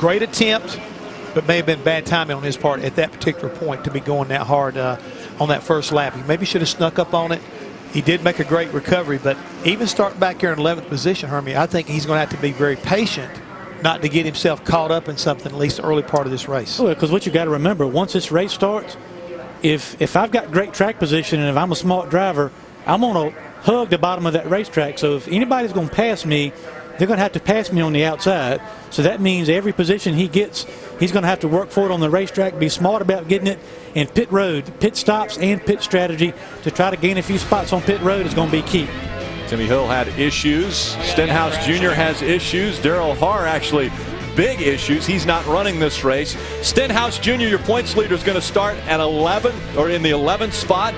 great attempt, but may have been bad timing on his part at that particular point to be going that hard on that first lap. He maybe should have snuck up on it. He did make a great recovery, but even starting back here in 11th position, Hermie, I think he's going to have to be very patient not to get himself caught up in something, at least the early part of this race. Well, because what you got to remember, once this race starts, if I've got great track position and if I'm a smart driver, I'm going to hug the bottom of that racetrack. So if anybody's going to pass me, they're going to have to pass me on the outside. So that means every position he gets, he's going to have to work for it on the racetrack, be smart about getting it. And pit road, pit stops and pit strategy to try to gain a few spots on pit road is going to be key. Timmy Hill had issues. Stenhouse Jr. has issues. Darrell Haar actually big issues. He's not running this race. Stenhouse Jr., your points leader, is going to start at 11 or in the 11th spot.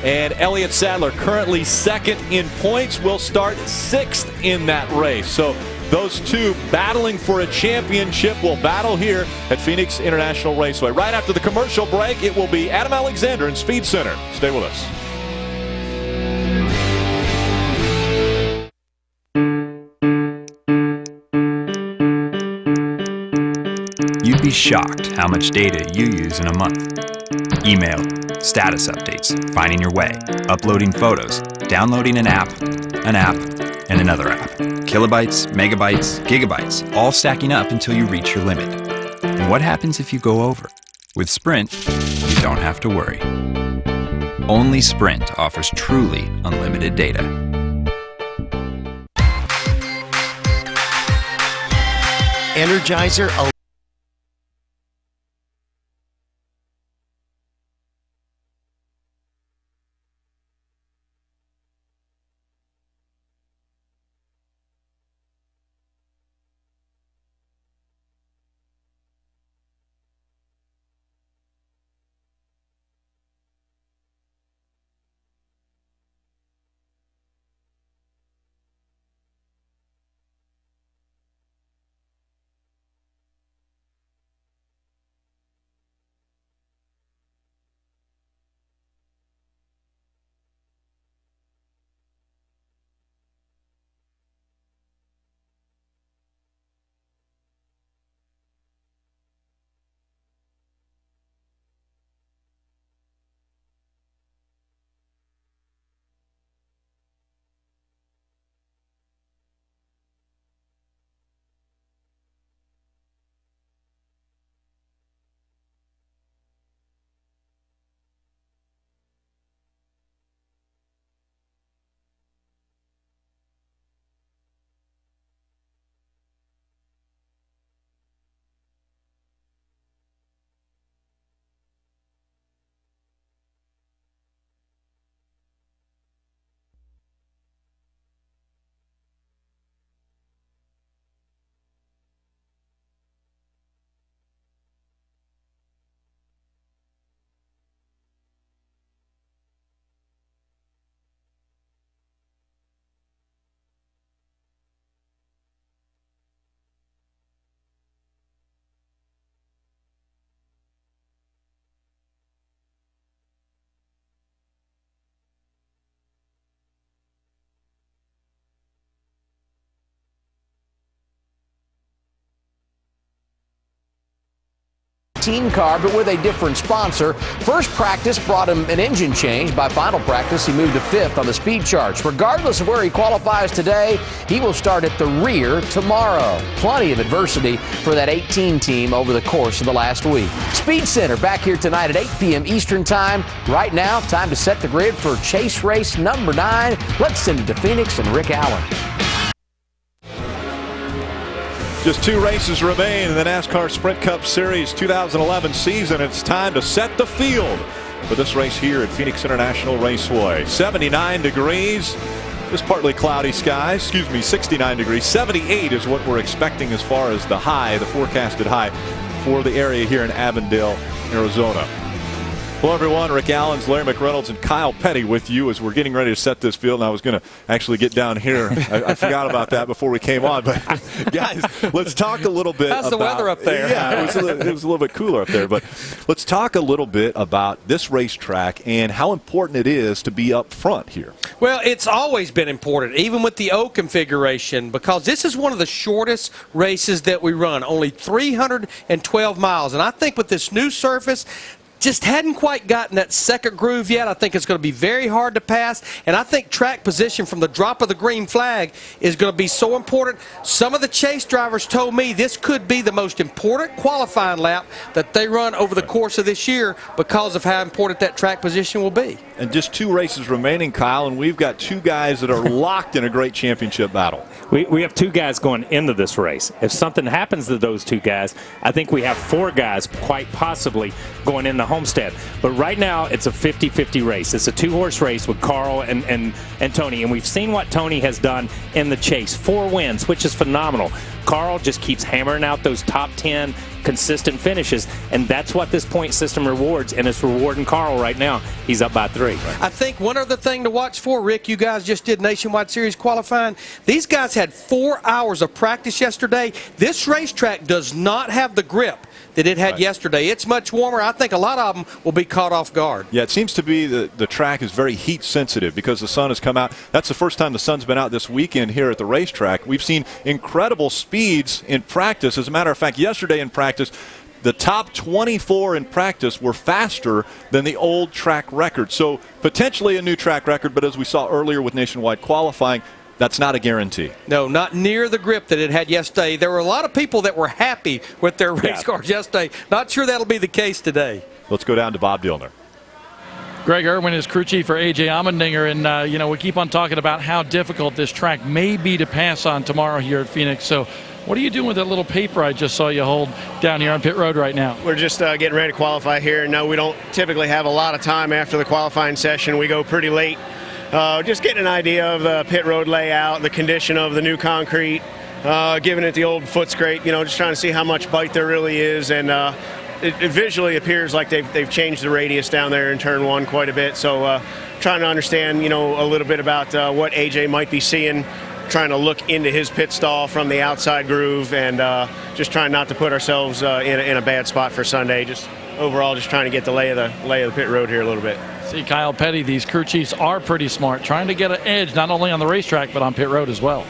And Elliott Sadler, currently second in points, will start 6th in that race. So those two battling for a championship will battle here at Phoenix International Raceway. Right after the commercial break, it will be Adam Alexander in Speed Center. Stay with us. You'd be shocked how much data you use in a month. Email, status updates, finding your way, uploading photos, downloading an app, and another app. Kilobytes, megabytes, gigabytes, all stacking up until you reach your limit. And what happens if you go over? With Sprint, you don't have to worry. Only Sprint offers truly unlimited data. Energizer. Car, but with a different sponsor. First practice brought him an engine change. By final practice, he moved to 5th on the speed charts. Regardless of where he qualifies today, he will start at the rear tomorrow. Plenty of adversity for that 18 team over the course of the last week. Speed Center back here tonight at 8 p.m. Eastern Time. Right now, time to set the grid for chase race number 9. Let's send it to Phoenix and Rick Allen. Just 2 races remain in the NASCAR Sprint Cup Series 2011 season. It's time to set the field for this race here at Phoenix International Raceway. 79 degrees, just partly cloudy skies, 69 degrees. 78 is what we're expecting as far as the high, the forecasted high for the area here in Avondale, Arizona. Hello, everyone. Rick Allens, Larry McReynolds, and Kyle Petty with you as we're getting ready to set this field. And I was going to actually get down here. I forgot about that before we came on. But, guys, let's talk a little bit How's the weather up there? Yeah, it was a little bit cooler up there. But let's talk a little bit about this racetrack and how important it is to be up front here. Well, it's always been important, even with the O configuration, because this is one of the shortest races that we run, only 312 miles. And I think with this new surface, just hadn't quite gotten that second groove yet. I think it's going to be very hard to pass, and I think track position from the drop of the green flag is going to be so important. Some of the chase drivers told me this could be the most important qualifying lap that they run over the course of this year because of how important that track position will be. And just 2 races remaining, Kyle, and we've got 2 guys that are locked in a great championship battle. We have 2 guys going into this race. If something happens to those 2 guys, I think we have 4 guys quite possibly going into Homestead. But right now, it's a 50-50 race. It's a 2-horse race with Carl and Tony. And we've seen what Tony has done in the chase. 4 wins, which is phenomenal. Carl just keeps hammering out those top 10 consistent finishes, and that's what this point system rewards, and it's rewarding Carl right now. He's up by 3. I think one other thing to watch for, Rick, you guys just did Nationwide Series qualifying. These guys had 4 hours of practice yesterday. This racetrack does not have the grip that it had yesterday. It's much warmer. I think a lot of them will be caught off guard. Yeah, it seems to be the track is very heat sensitive because the sun has come out. That's the first time the sun's been out this weekend here at the racetrack. We've seen incredible speeds in practice. As a matter of fact, yesterday in practice, the top 24 in practice were faster than the old track record. So potentially a new track record, but as we saw earlier with nationwide qualifying, that's not a guarantee. No, not near the grip that it had yesterday. There were a lot of people that were happy with their race cars yesterday. Not sure that'll be the case today. Let's go down to Bob Dillner. Greg Irwin is crew chief for A.J. Allmendinger, and, we keep on talking about how difficult this track may be to pass on tomorrow here at Phoenix. So what are you doing with that little paper I just saw you hold down here on pit road right now? We're just getting ready to qualify here. No, we don't typically have a lot of time after the qualifying session. We go pretty late. Just getting an idea of the pit road layout, the condition of the new concrete, giving it the old foot scrape, just trying to see how much bite there really is. And it visually appears like they've changed the radius down there in turn 1 quite a bit. So trying to understand, a little bit about what AJ might be seeing, trying to look into his pit stall from the outside groove, and just trying not to put ourselves in a bad spot for Sunday. Just overall, just trying to get the lay of the pit road here a little bit. See, Kyle Petty, these crew chiefs are pretty smart, trying to get an edge not only on the racetrack but on pit road as well.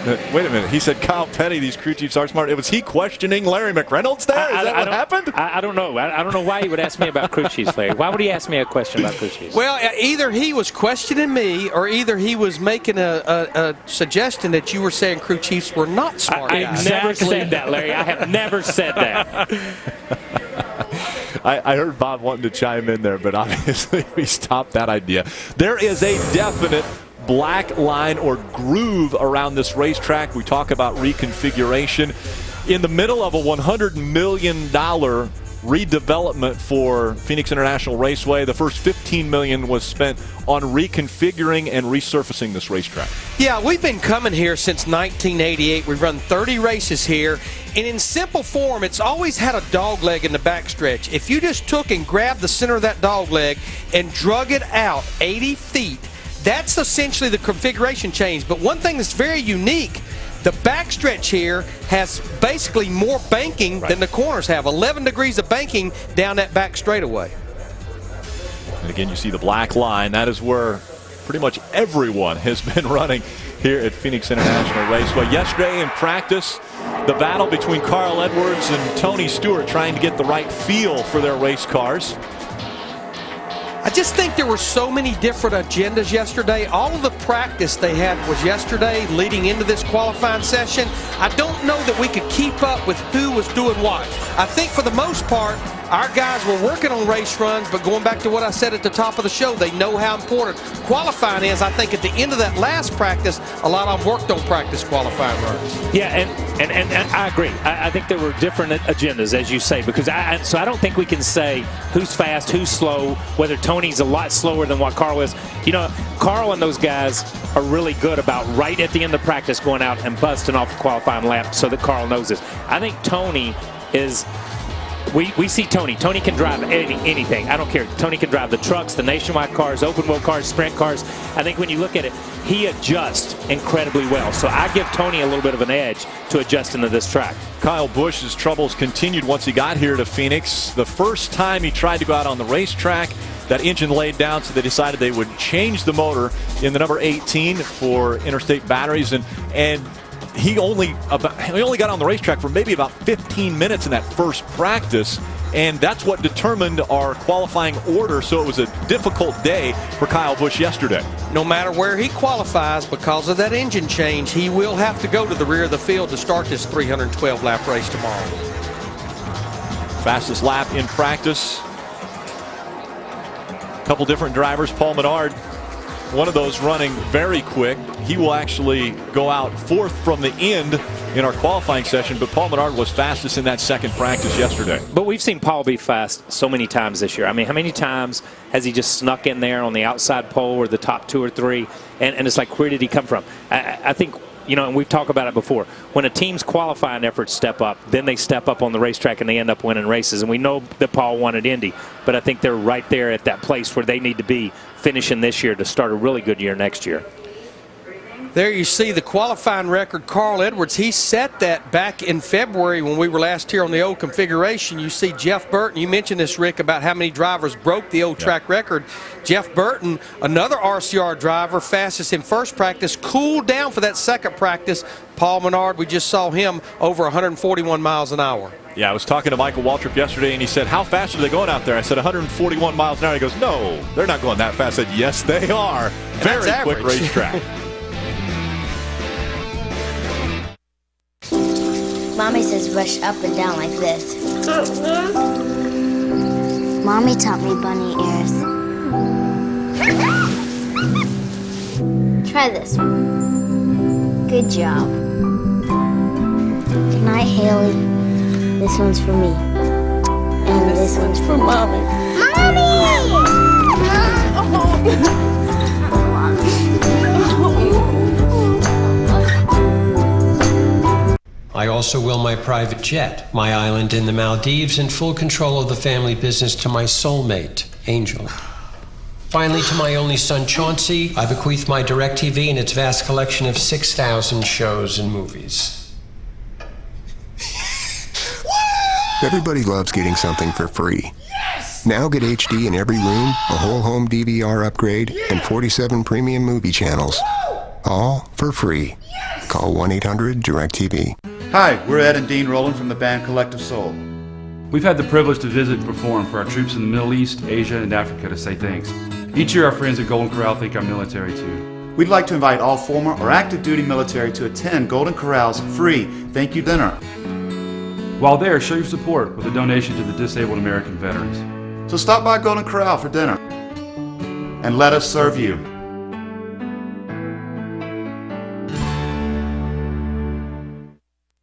Wait a minute. He said Kyle Petty, these crew chiefs are smart. Was he questioning Larry McReynolds there? Is that what happened? I don't know. I don't know why he would ask me about crew chiefs, Larry. Why would he ask me a question about crew chiefs? Well, either he was questioning me or either he was making a suggestion that you were saying crew chiefs were not smart guys. I never said that, Larry. I have never said that. I heard Bob wanting to chime in there, but obviously we stopped that idea. There is a definite black line or groove around this racetrack. We talk about reconfiguration. In the middle of a $100 million redevelopment for Phoenix International Raceway, the first $15 million was spent on reconfiguring and resurfacing this racetrack. Yeah, we've been coming here since 1988. We've run 30 races here, and in simple form, it's always had a dog leg in the backstretch. If you just took and grabbed the center of that dog leg and drug it out 80 feet, that's essentially the configuration change. But one thing that's very unique, the backstretch here has basically more banking than the corners have. 11 degrees of banking down that back straightaway. And again, you see the black line. That is where pretty much everyone has been running here at Phoenix International Raceway. Yesterday in practice, the battle between Carl Edwards and Tony Stewart trying to get the right feel for their race cars. I just think there were so many different agendas yesterday. All of the practice they had was yesterday leading into this qualifying session. I don't know that we could keep up with who was doing what. I think for the most part, our guys were working on race runs, but going back to what I said at the top of the show, they know how important qualifying is. I think at the end of that last practice, a lot of them worked on practice qualifying runs. Yeah, and I agree. I think there were different agendas, as you say, because so I don't think we can say who's fast, who's slow, whether Tony's a lot slower than what Carl is. Carl and those guys are really good about right at the end of practice going out and busting off a qualifying lap so that Carl knows this. I think Tony is we see Tony. Tony can drive anything. I don't care. Tony can drive the trucks, the nationwide cars, open wheel cars, sprint cars. I think when you look at it, he adjusts incredibly well. So I give Tony a little bit of an edge to adjust into this track. Kyle Busch's troubles continued once he got here to Phoenix. The first time he tried to go out on the racetrack, that engine laid down, so they decided they would change the motor in the number 18 for interstate batteries, and he only got on the racetrack for maybe about 15 minutes in that first practice, and that's what determined our qualifying order. So it was a difficult day for Kyle Busch yesterday. No matter where he qualifies, because of that engine change, he will have to go to the rear of the field to start this 312-lap race tomorrow. Fastest lap in practice. Couple different drivers. Paul Menard, one of those running very quick. He will actually go out fourth from the end in our qualifying session, but Paul Menard was fastest in that second practice yesterday. But we've seen Paul be fast so many times this year. I mean, how many times has he just snuck in there on the outside pole or the top 2 or 3? And it's like, where did he come from? I think, and we've talked about it before. When a team's qualifying efforts step up, then they step up on the racetrack and they end up winning races. And we know that Paul won at Indy, but I think they're right there at that place where they need to be finishing this year to start a really good year next year. There you see the qualifying record. Carl Edwards, he set that back in February when we were last here on the old configuration. You see Jeff Burton, you mentioned this, Rick, about how many drivers broke the old track record. Jeff Burton, another RCR driver, fastest in first practice, cooled down for that second practice. Paul Menard, we just saw him over 141 miles an hour. Yeah, I was talking to Michael Waltrip yesterday, and he said, how fast are they going out there? I said, 141 miles an hour. He goes, no, they're not going that fast. I said, yes, they are. Very quick racetrack. Mommy says rush up and down like this. Mommy taught me bunny ears. Try this one. Good job. Good night, Haley. This one's for me. And this one's for Mommy. Mommy! I also will my private jet, my island in the Maldives, and full control of the family business to my soulmate, Angel. Finally, to my only son, Chauncey, I bequeath my DirecTV and its vast collection of 6,000 shows and movies. Everybody loves getting something for free. Now get HD in every room, a whole home DVR upgrade, and 47 premium movie channels. All for free. Call 1-800-DirecTV. Hi, we're Ed and Dean Rowland from the band Collective Soul. We've had the privilege to visit and perform for our troops in the Middle East, Asia, and Africa to say thanks. Each year our friends at Golden Corral think our military too. We'd like to invite all former or active duty military to attend Golden Corral's free thank you dinner. While there, show your support with a donation to the Disabled American Veterans. So stop by Golden Corral for dinner and let us serve you.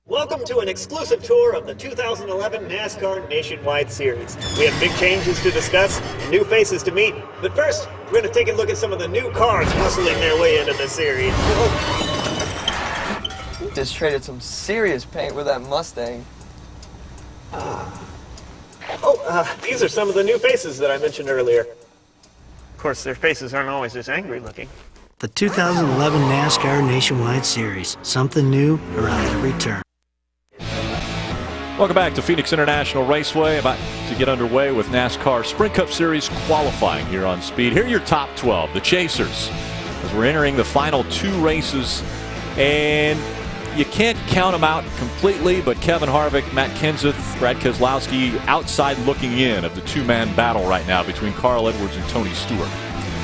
Welcome to an exclusive tour of the 2011 NASCAR Nationwide Series. We have big changes to discuss and new faces to meet. But first, we're going to take a look at some of the new cars hustling their way into the series. Just traded some serious paint with that Mustang. These are some of the new faces that I mentioned earlier. Of course, their faces aren't always as angry looking. The 2011 NASCAR Nationwide Series. Something new around every turn. Welcome back to Phoenix International Raceway. About to get underway with NASCAR Sprint Cup Series qualifying here on Speed. Here are your top 12, the Chasers, as we're entering the final 2 races. And you can't count them out completely, but Kevin Harvick, Matt Kenseth, Brad Keselowski outside looking in of the 2-man battle right now between Carl Edwards and Tony Stewart.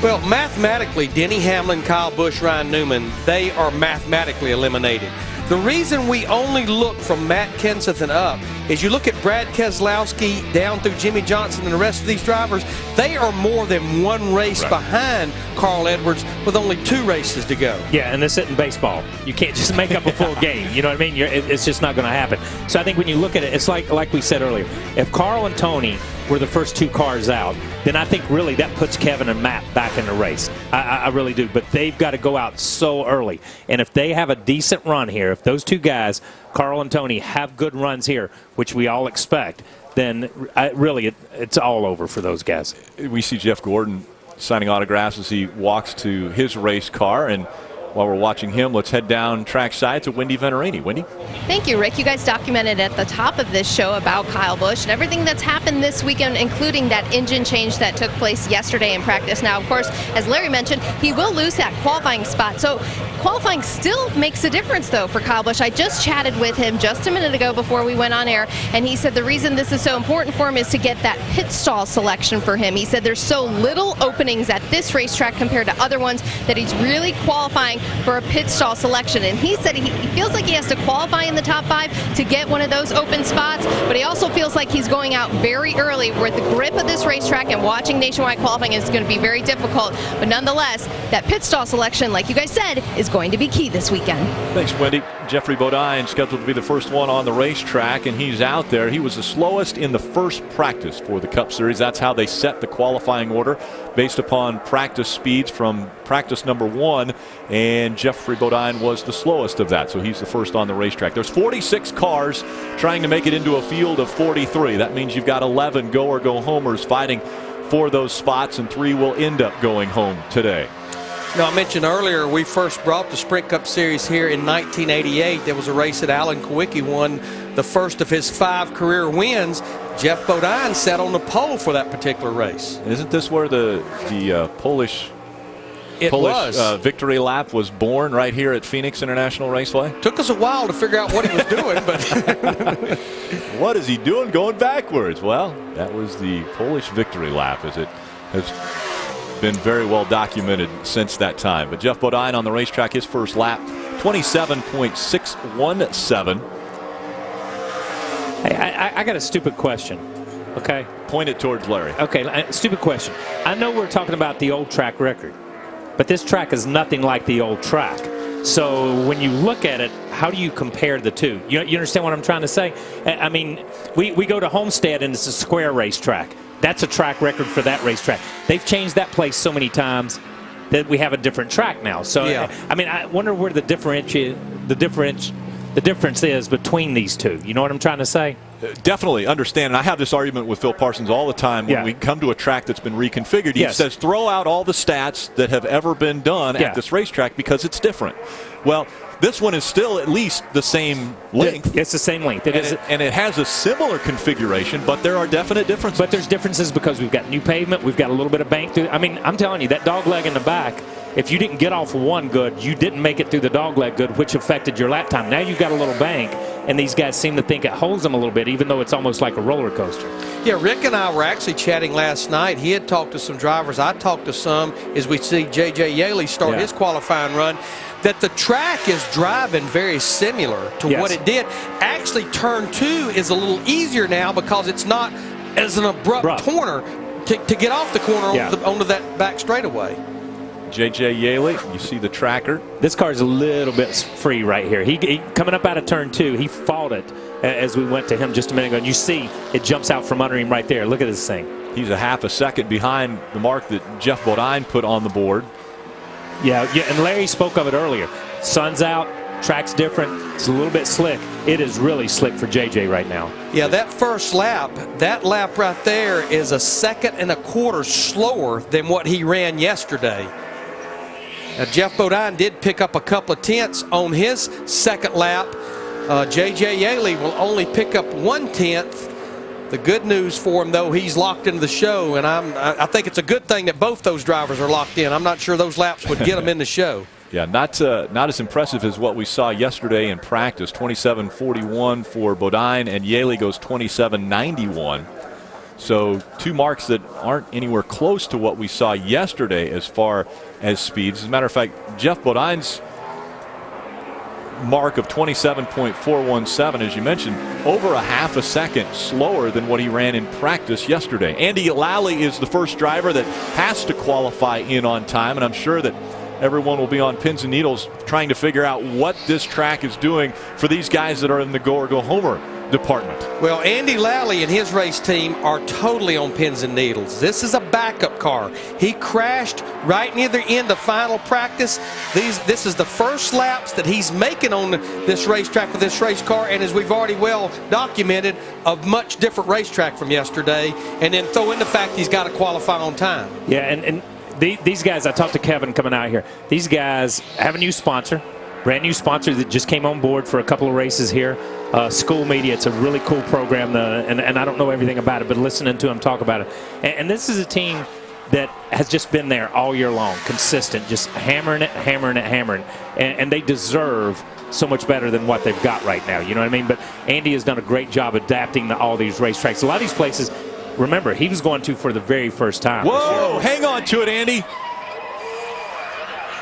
Well, mathematically, Denny Hamlin, Kyle Busch, Ryan Newman, they are mathematically eliminated. The reason we only look from Matt Kenseth and up is you look at Brad Keselowski down through Jimmy Johnson and the rest of these drivers, they are more than 1 race behind Carl Edwards with only 2 races to go. Yeah, and this isn't baseball. You can't just make up a full game. You know what I mean? It's just not going to happen. So I think when you look at it, it's like we said earlier. If Carl and Tony were the first 2 cars out, then I think really that puts Kevin and Matt back in the race. I really do. But they've got to go out so early. And if they have a decent run here, if those 2 guys Carl and Tony have good runs here, which we all expect, then it's all over for those guys. We see Jeff Gordon signing autographs as he walks to his race car. And while we're watching him, let's head down trackside to Wendy Venerini. Wendy? Thank you, Rick. You guys documented at the top of this show about Kyle Busch and everything that's happened this weekend, including that engine change that took place yesterday in practice. Now, of course, as Larry mentioned, he will lose that qualifying spot. So qualifying still makes a difference, though, for Kyle Busch. I just chatted with him just a minute ago before we went on air, and he said the reason this is so important for him is to get that pit stall selection for him. He said there's so little openings at this racetrack compared to other ones that he's really qualifying for a pit stall selection. And he said he feels like he has to qualify in the top 5 to get one of those open spots, but he also feels like he's going out very early with the grip of this racetrack, and watching nationwide qualifying is going to be very difficult. But nonetheless, that pit stall selection, like you guys said, is going to be key this weekend. Thanks, Wendy. Jeffrey Bodine scheduled to be the first one on the racetrack, and he's out there. He was the slowest in the first practice for the Cup Series. That's how they set the qualifying order, based upon practice speeds from practice number 1, and Jeffrey Bodine was the slowest of that, so he's the first on the racetrack. There's 46 cars trying to make it into a field of 43. That means you've got 11 go or go homers fighting for those spots, and 3 will end up going home today. Now, I mentioned earlier we first brought the Sprint Cup Series here in 1988. There was a race that Alan Kowicki won the first of his 5 career wins. Jeff Bodine sat on the pole for that particular race. Isn't this where the Polish victory lap was born, right here at Phoenix International Raceway? Took us a while to figure out what he was doing, but what is he doing going backwards? Well, that was the Polish victory lap, as it has been very well documented since that time. But Jeff Bodine on the racetrack, his first lap, 27.617. Hey, I got a stupid question. Okay. Point it towards Larry. Okay, stupid question. I know we're talking about the old track record, but this track is nothing like the old track. So when you look at it, how do you compare the two? You understand what I'm trying to say? I mean, we go to Homestead and it's a square racetrack. That's a track record for that racetrack. They've changed that place so many times that we have a different track now. So yeah. I mean, I wonder where the difference is between these two. You know what I'm trying to say? Definitely understand. And I have this argument with Phil Parsons all the time when we come to a track that's been reconfigured. He says, throw out all the stats that have ever been done at this racetrack because it's different. Well, this one is still at least the same length. It's the same length. And it has a similar configuration, but there are definite differences. But there's differences because we've got new pavement. We've got a little bit of bank through. I mean, I'm telling you, that dog leg in the back, if you didn't get off one good, you didn't make it through the dog leg good, which affected your lap time. Now you've got a little bank, and these guys seem to think it holds them a little bit, even though it's almost like a roller coaster. Yeah, Rick and I were actually chatting last night. He had talked to some drivers. I talked to some as we see J.J. Yaley start his qualifying run, that the track is driving very similar to what it did. Actually, turn 2 is a little easier now because it's not as an abrupt corner to get off the corner onto that back straightaway. J.J. Yaley, you see the tracker. This car is a little bit free right here. He coming up out of turn 2, he fought it as we went to him just a minute ago. And you see it jumps out from under him right there. Look at this thing. He's a half a second behind the mark that Jeff Bodine put on the board. Yeah, and Larry spoke of it earlier. Sun's out, track's different. It's a little bit slick. It is really slick for JJ right now. Yeah, that first lap, that lap right there is a 1.25 seconds slower than what he ran yesterday. Now, Jeff Bodine did pick up a couple of tenths on his second lap. J.J. Yaley will only pick up 1/10. The good news for him, though, he's locked into the show, and I think it's a good thing that both those drivers are locked in. I'm not sure those laps would get them in the show. Yeah, not as impressive as what we saw yesterday in practice. 27.41 for Bodine, and Yaley goes 27.91. So 2 marks that aren't anywhere close to what we saw yesterday as far as speeds. As a matter of fact, Jeff Bodine's mark of 27.417, as you mentioned, over a half a second slower than what he ran in practice yesterday. Andy Lally is the first driver that has to qualify in on time, and I'm sure that everyone will be on pins and needles trying to figure out what this track is doing for these guys that are in the go or go homer department. Well, Andy Lally and his race team are totally on pins and needles. This is a backup car. He crashed right near the end of final practice. This is the first laps that he's making on this racetrack with this race car, and as we've already well documented, a much different racetrack from yesterday, and then throw in the fact he's got to qualify on time. Yeah, and these guys, I talked to Kevin coming out here, these guys have a new sponsor. Brand new sponsor that just came on board for a couple of races here. School Media, it's a really cool program, and I don't know everything about it, but listening to him talk about it. And this is a team that has just been there all year long, consistent, just hammering it. And they deserve so much better than what they've got right now, you know what I mean? But Andy has done a great job adapting to all these racetracks. A lot of these places, remember, he was going to for the very first time. Whoa, hang on to it, Andy.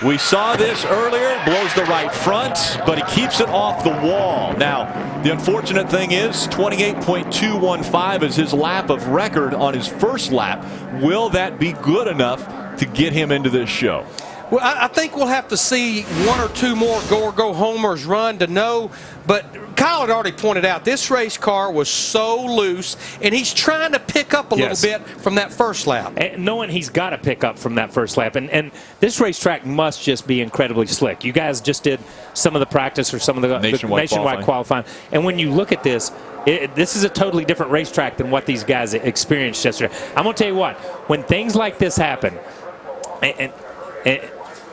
We saw this earlier, blows the right front, but he keeps it off the wall. Now, the unfortunate thing is 28.215 is his lap of record on his first lap. Will that be good enough to get him into this show? Well, I think we'll have to see one or two more go homers run to know. But Kyle had already pointed out this race car was so loose, and he's trying to pick up a little bit from that first lap. And knowing he's got to pick up from that first lap. And this racetrack must just be incredibly slick. You guys just did some of the practice or some of the nationwide qualifying. And when you look at this, this is a totally different racetrack than what these guys experienced yesterday. I'm going to tell you what, when things like this happen,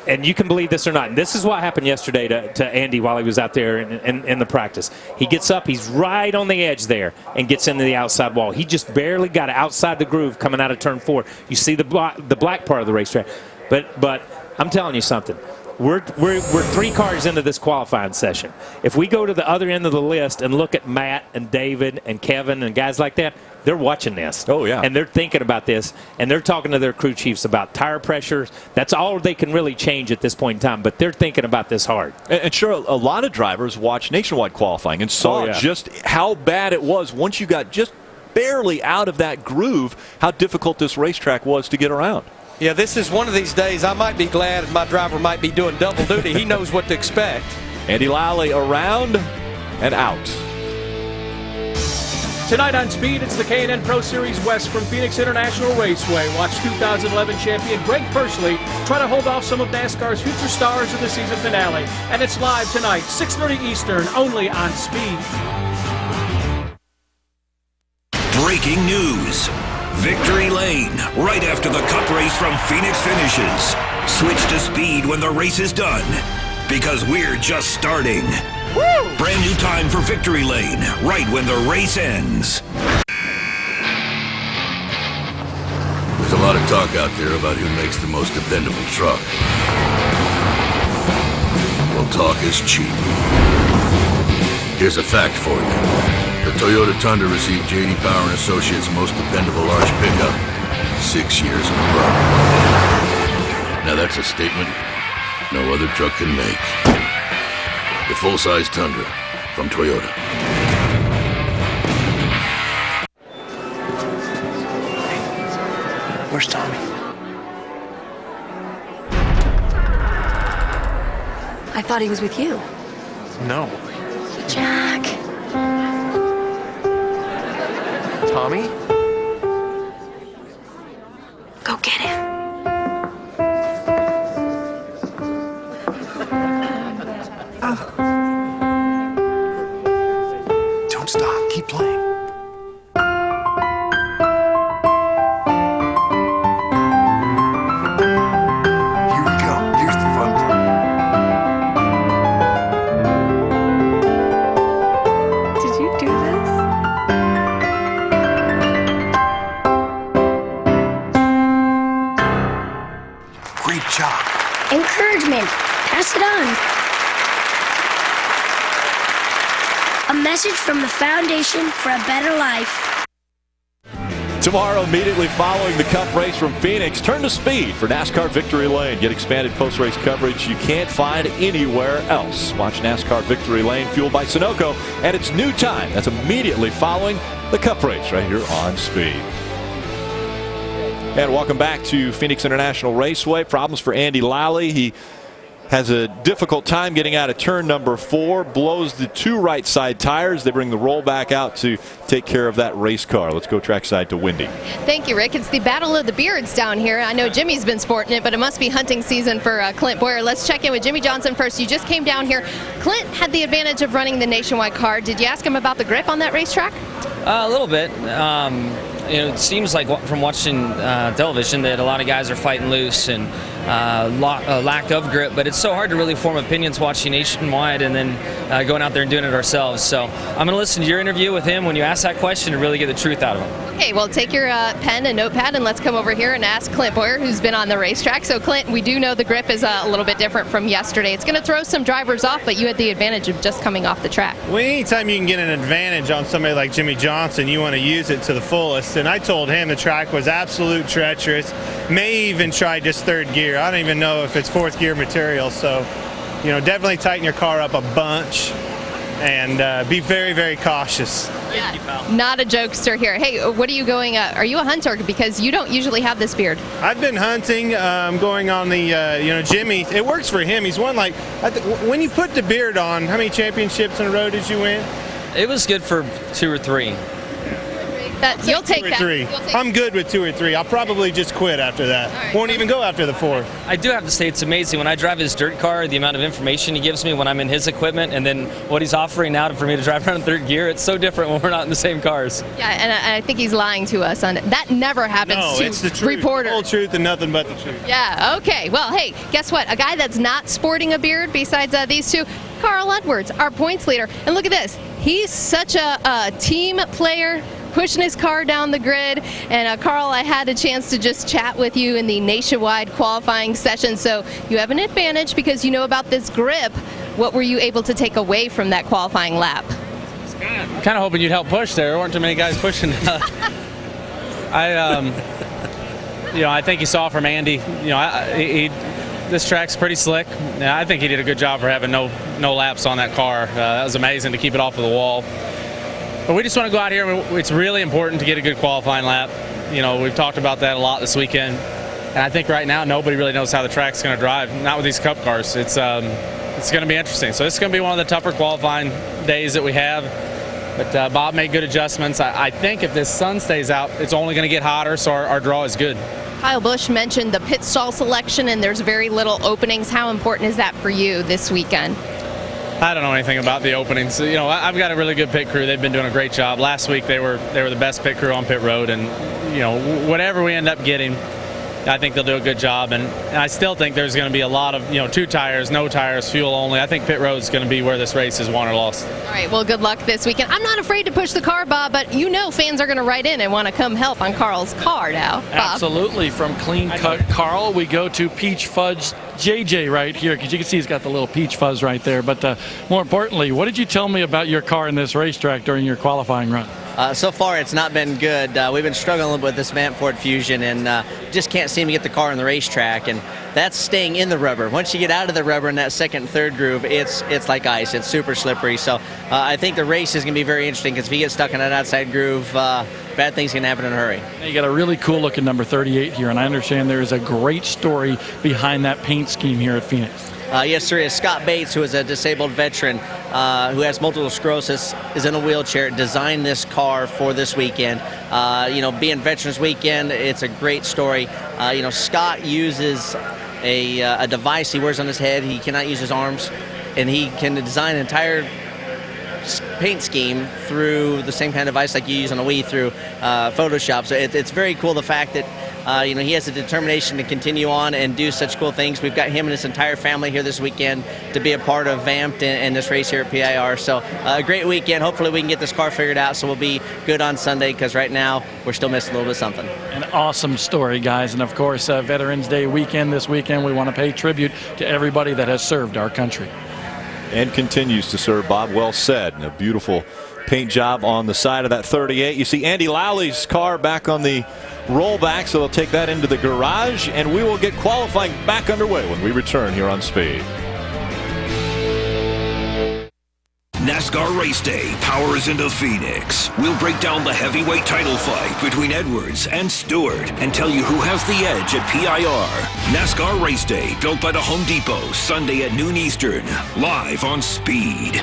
and you can believe this or not, and this is what happened yesterday to Andy while he was out there in the practice. He gets up, he's right on the edge there, and gets into the outside wall. He just barely got outside the groove coming out of turn 4. You see the black part of the racetrack. But I'm telling you something. We're 3 cars into this qualifying session. If we go to the other end of the list and look at Matt and David and Kevin and guys like that, they're watching this. Oh, yeah. And they're thinking about this, and they're talking to their crew chiefs about tire pressures. That's all they can really change at this point in time, but they're thinking about this hard. And sure, a lot of drivers watched nationwide qualifying and saw just how bad it was once you got just barely out of that groove, how difficult this racetrack was to get around. Yeah, this is one of these days I might be glad my driver might be doing double duty. He knows what to expect. Andy Lally around and out. Tonight on Speed, it's the K&N Pro Series West from Phoenix International Raceway. Watch 2011 champion Greg Pursley try to hold off some of NASCAR's future stars of the season finale. And it's live tonight, 6:30 Eastern, only on Speed. Breaking news. Victory Lane, right after the Cup race from Phoenix finishes. Switch to Speed when the race is done, because we're just starting. Woo! Brand new time for Victory Lane, right when the race ends. There's a lot of talk out there about who makes the most dependable truck. Well, talk is cheap. Here's a fact for you. The Toyota Tundra received J.D. Power & Associates' most dependable large pickup 6 years in a row. Now that's a statement no other truck can make. The full-size Tundra from Toyota. Where's Tommy? I thought he was with you. No. Jack. Tommy? Go get him. Don't stop. Keep playing. Here we go. Here's the fun part. Did you do this? Great job. Encouragement. Pass it on. A message from the Foundation for a Better Life. Tomorrow, immediately following the Cup race from Phoenix, turn to Speed for NASCAR Victory Lane. Get expanded post-race coverage you can't find anywhere else. Watch NASCAR Victory Lane, fueled by Sunoco, at its new time. That's immediately following the Cup race right here on Speed. And welcome back to Phoenix International Raceway. Problems for Andy Lally. He has a difficult time getting out of turn number 4, blows the 2 right side tires. They bring the rollback out to take care of that race car. Let's go trackside to Wendy. Thank you, Rick. It's the Battle of the Beards down here. I know Jimmy's been sporting it, but it must be hunting season for Clint Boyer. Let's check in with Jimmy Johnson first. You just came down here. Clint had the advantage of running the Nationwide car. Did you ask him about the grip on that racetrack? A little bit. It seems like from watching television that a lot of guys are fighting loose and lack of grip, but it's so hard to really form opinions watching Nationwide and then going out there and doing it ourselves. So I'm going to listen to your interview with him when you ask that question and really get the truth out of him. Okay, well, take your pen and notepad and let's come over here and ask Clint Boyer, who's been on the racetrack. So, Clint, we do know the grip is a little bit different from yesterday. It's going to throw some drivers off, but you had the advantage of just coming off the track. Well, anytime you can get an advantage on somebody like Jimmy Johnson, you want to use it to the fullest. And I told him the track was absolute treacherous. May even try just 3rd gear. I don't even know if it's 4th gear material. So, definitely tighten your car up a bunch and be very, very cautious. Yeah, not a jokester here. Hey, what are you going? Are you a hunter? Because you don't usually have this beard. I've been hunting, going on the, Jimmy. It works for him. He's won when you put the beard on, how many championships in a row did you win? It was good for 2 or 3. You'll take 2 or that. 3. I'm good with 2 or 3. I'll probably just quit after that. Right. Won't even go after the 4. I do have to say it's amazing when I drive his dirt car, the amount of information he gives me when I'm in his equipment, and then what he's offering now for me to drive around in 3rd gear. It's so different when we're not in the same cars. Yeah, and I think he's lying to us on it. That never happens No, to it's the truth. reporters. The whole truth and nothing but the truth. Yeah, okay. Well, hey, guess what? A guy that's not sporting a beard besides these two, Carl Edwards, our points leader. And look at this. He's such a team player, pushing his car down the grid. And Carl, I had a chance to just chat with you in the Nationwide qualifying session. So you have an advantage because you know about this grip. What were you able to take away from that qualifying lap? Kind of hoping you'd help push there. There weren't too many guys pushing. I think you saw from Andy, this track's pretty slick. I think he did a good job for having no laps on that car. That was amazing to keep it off of the wall. But we just want to go out here. It's really important to get a good qualifying lap. We've talked about that a lot this weekend. And I think right now nobody really knows how the track's going to drive, not with these Cup cars. It's going to be interesting. So this is going to be one of the tougher qualifying days that we have. But Bob made good adjustments. I think if this sun stays out, it's only going to get hotter, so our draw is good. Kyle Busch mentioned the pit stall selection, and there's very little openings. How important is that for you this weekend? I don't know anything about the openings. I've got a really good pit crew. They've been doing a great job. Last week they were the best pit crew on pit road, and whatever we end up getting, I think they'll do a good job. And I still think there's going to be a lot of 2 tires, no tires, fuel only. I think pit road is going to be where this race is won or lost. All right, well, good luck this weekend. I'm not afraid to push the car, Bob, but fans are going to write in and want to come help on Carl's car now. Bob. Absolutely. From Clean Cut Carl, we go to Peach Fudge JJ right here, because you can see he's got the little peach fuzz right there. But more importantly, what did you tell me about your car in this racetrack during your qualifying run? So far, it's not been good. We've been struggling a little bit with this Vantford Fusion and just can't seem to get the car on the racetrack. And that's staying in the rubber. Once you get out of the rubber in that 2nd and 3rd groove, it's like ice. It's super slippery. So I think the race is going to be very interesting because if you get stuck in that outside groove, bad things can happen in a hurry. You got a really cool looking number 38 here, and I understand there is a great story behind that paint scheme here at Phoenix. Yes, there is. Scott Bates, who is a disabled veteran who has multiple sclerosis, is in a wheelchair, designed this car for this weekend. Being Veterans Weekend, it's a great story. Scott uses a device he wears on his head. He cannot use his arms, and he can design an entire paint scheme through the same kind of device like you use on a Wii through Photoshop. So it's very cool, the fact that he has the determination to continue on and do such cool things. We've got him and his entire family here this weekend to be a part of Vamped and this race here at PIR. So a great weekend. Hopefully we can get this car figured out so we'll be good on Sunday, because right now we're still missing a little bit of something. An awesome story, guys. And of course, Veterans Day weekend this weekend, we want to pay tribute to everybody that has served our country. And continues to serve, Bob. Well said. And a beautiful paint job on the side of that 38. You see Andy Lowley's car back on the rollback, so they'll take that into the garage, and we will get qualifying back underway when we return here on Speed. NASCAR Race Day powers into Phoenix. We'll break down the heavyweight title fight between Edwards and Stewart and tell you who has the edge at PIR. NASCAR Race Day, built by the Home Depot, Sunday at noon Eastern, live on Speed.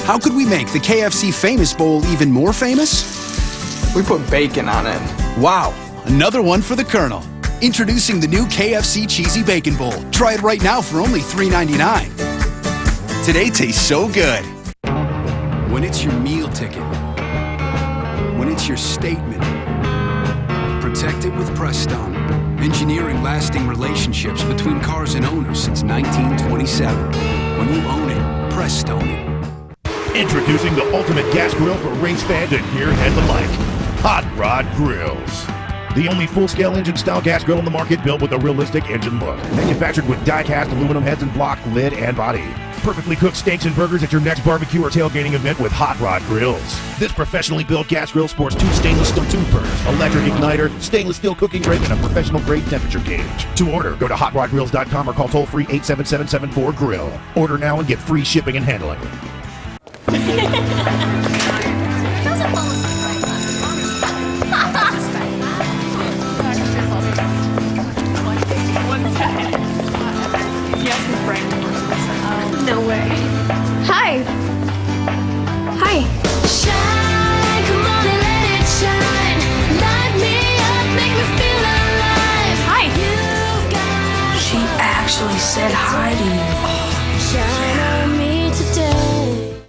How could we make the KFC Famous Bowl even more famous? We put bacon on it. Wow, another one for the Colonel. Introducing the new KFC Cheesy Bacon Bowl. Try it right now for only $3.99. Today tastes so good. When it's your meal ticket. When it's your statement. Protect it with Prestone. Engineering lasting relationships between cars and owners since 1927. When you own it, Prestone it. Introducing the ultimate gas grill for race fans and gearheads alike. Hot Rod Grills. The only full-scale engine-style gas grill on the market, built with a realistic engine look. Manufactured with die-cast aluminum heads and block, lid, and body. Perfectly cooked steaks and burgers at your next barbecue or tailgating event with Hot Rod Grills. This professionally built gas grill sports 2 stainless steel tube burners, electric igniter, stainless steel cooking tray, and a professional-grade temperature gauge. To order, go to hotrodgrills.com or call toll-free 877-74-GRILL. Order now and get free shipping and handling. No way. Hi. Hi. Shine, come on and let it shine. Light me up, make me feel alive. Hi. She actually said hi to you. Shine on me today.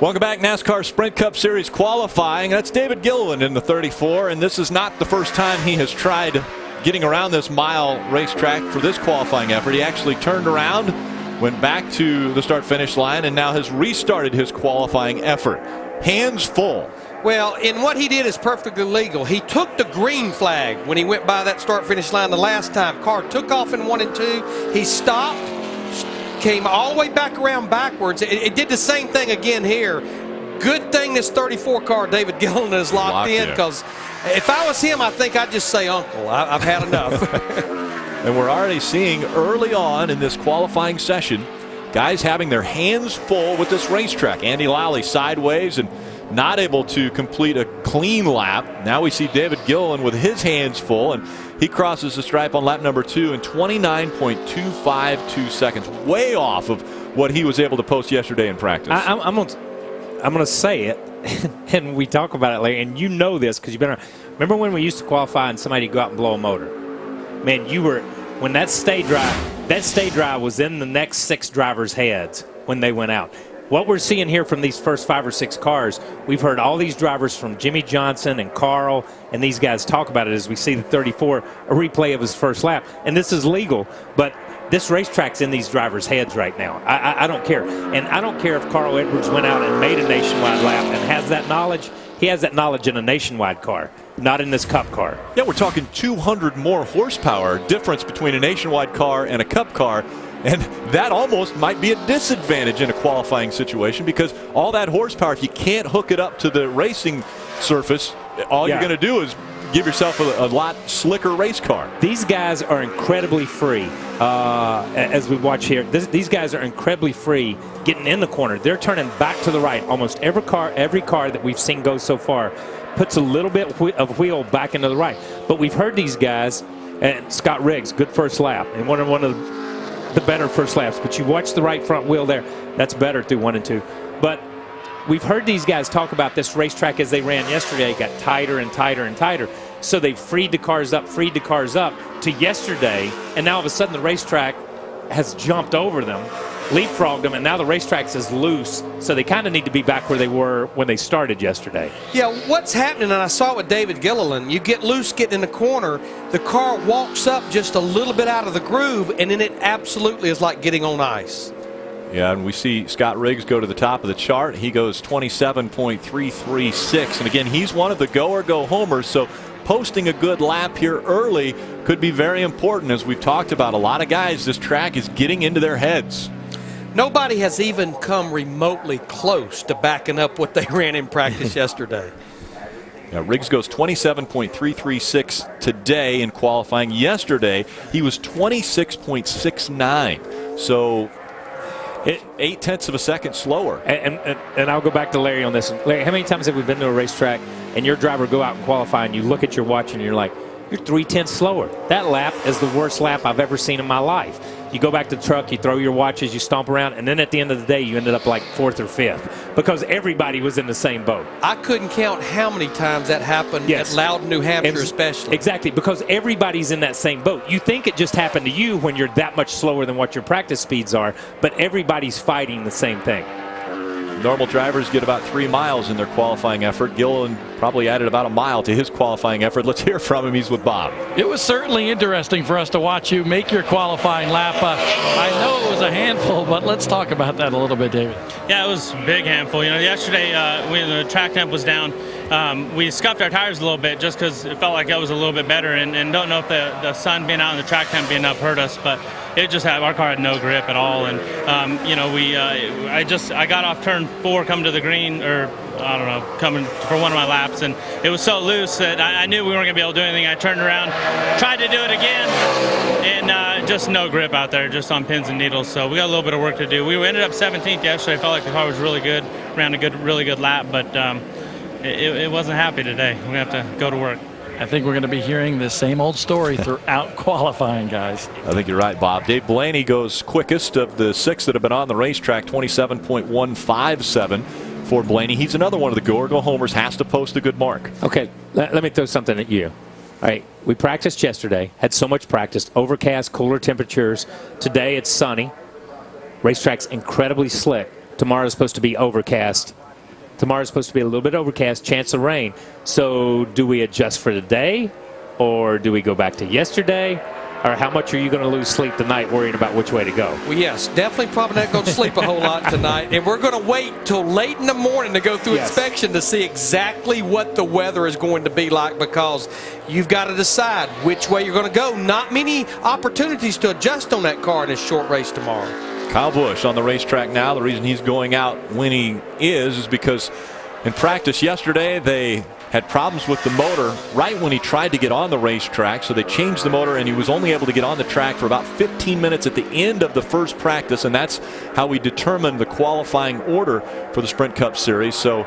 Welcome back, NASCAR Sprint Cup Series qualifying. That's David Gilliland in the 34, and this is not the first time he has tried getting around this mile racetrack for this qualifying effort. He actually turned around, went back to the start-finish line, and now has restarted his qualifying effort. Hands full. Well, and what he did is perfectly legal. He took the green flag when he went by that start-finish line the last time. Car took off in 1 and 2. He stopped, came all the way back around backwards. It did the same thing again here. Good thing this 34 car, David Gilliland, is locked in, because if I was him, I think I'd just say, Uncle, I've had enough. And we're already seeing early on in this qualifying session, guys having their hands full with this racetrack. Andy Lally sideways and not able to complete a clean lap. Now we see David Gilliland with his hands full, and he crosses the stripe on lap number 2 in 29.252 seconds, way off of what he was able to post yesterday in practice. I'm going to say it, and we talk about it later, and you know this because you've been around. Remember when we used to qualify and somebody would go out and blow a motor? Man, when that stay drive was in the next 6 drivers' heads when they went out. What we're seeing here from these first 5 or 6 cars, we've heard all these drivers from Jimmy Johnson and Carl and these guys talk about it as we see the 34, a replay of his first lap. And this is legal, but this racetrack's in these drivers' heads right now. I don't care. And I don't care if Carl Edwards went out and made a nationwide lap and has that knowledge. He has that knowledge in a nationwide car, not in this Cup car. Yeah, we're talking 200 more horsepower difference between a nationwide car and a Cup car. And that almost might be a disadvantage in a qualifying situation, because all that horsepower, if you can't hook it up to the racing surface, all you're going to do is give yourself a lot slicker race car. These guys are incredibly free. As we watch here, these guys are incredibly free getting in the corner. They're turning back to the right. Almost every car that we've seen go so far puts a little bit of wheel back into the right. But we've heard these guys, and Scott Riggs, good first lap, and one of the better first laps. But you watch the right front wheel there, that's better through 1 and 2. But we've heard these guys talk about this racetrack as they ran yesterday. It got tighter and tighter and tighter. So they freed the cars up to yesterday, and now all of a sudden the racetrack has jumped over them, leapfrogged them, and now the racetrack's is loose. So they kind of need to be back where they were when they started yesterday. Yeah, what's happening, and I saw it with David Gilliland, you get loose getting in the corner, the car walks up just a little bit out of the groove, and then it absolutely is like getting on ice. Yeah, and we see Scott Riggs go to the top of the chart. He goes 27.336. And again, he's one of the go-or-go-homers, so posting a good lap here early could be very important. As we've talked about, a lot of guys, this track is getting into their heads. Nobody has even come remotely close to backing up what they ran in practice yesterday. Yeah, Riggs goes 27.336 today in qualifying. Yesterday, he was 26.69. So 8/10 of a second slower. And I'll go back to Larry on this. Larry, how many times have we been to a racetrack and your driver go out and qualify and you look at your watch and you're like, you're 3/10 slower. That lap is the worst lap I've ever seen in my life. You go back to the truck, you throw your watches, you stomp around, and then at the end of the day, you ended up like 4th or 5th because everybody was in the same boat. I couldn't count how many times that happened at Loudon, New Hampshire, especially. Exactly, because everybody's in that same boat. You think it just happened to you when you're that much slower than what your practice speeds are, but everybody's fighting the same thing. Normal drivers get about 3 miles in their qualifying effort. Gilliland probably added about a mile to his qualifying effort. Let's hear from him. He's with Bob. It was certainly interesting for us to watch you make your qualifying lap. I know it was a handful, but let's talk about that a little bit, David. Yeah, it was a big handful. You know, yesterday when the track temp was down, we scuffed our tires a little bit just because it felt like that was a little bit better. And don't know if the sun being out and the track temp being up hurt us, but it just had, our car had no grip at all. And you know, I got off turn 4 coming to the green, or I don't know, coming for one of my laps, and it was so loose that I knew we weren't going to be able to do anything. I turned around, tried to do it again, and just no grip out there, just on pins and needles. So we got a little bit of work to do. We ended up 17th yesterday. I felt like the car was really good, ran a really good lap, but it wasn't happy today. We're going to have to go to work. I think we're going to be hearing the same old story throughout qualifying, guys. I think you're right, Bob. Dave Blaney goes quickest of the 6 that have been on the racetrack, 27.157 for Blaney. He's another one of the Go homers, has to post a good mark. Okay, let me throw something at you. All right, we practiced yesterday, had so much practice, overcast, cooler temperatures. Today it's sunny. Racetrack's incredibly slick. Tomorrow's supposed to be overcast. Tomorrow's supposed to be a little bit overcast, chance of rain. So do we adjust for today, or do we go back to yesterday? Or how much are you going to lose sleep tonight worrying about which way to go? Well, yes, definitely probably not going to sleep a whole lot tonight. And we're going to wait till late in the morning to go through inspection to see exactly what the weather is going to be like, because you've got to decide which way you're going to go. Not many opportunities to adjust on that car in this short race tomorrow. Kyle Busch on the racetrack now. The reason he's going out when he is because in practice yesterday they had problems with the motor right when he tried to get on the racetrack, so they changed the motor and he was only able to get on the track for about 15 minutes at the end of the first practice, and that's how we determined the qualifying order for the Sprint Cup Series. So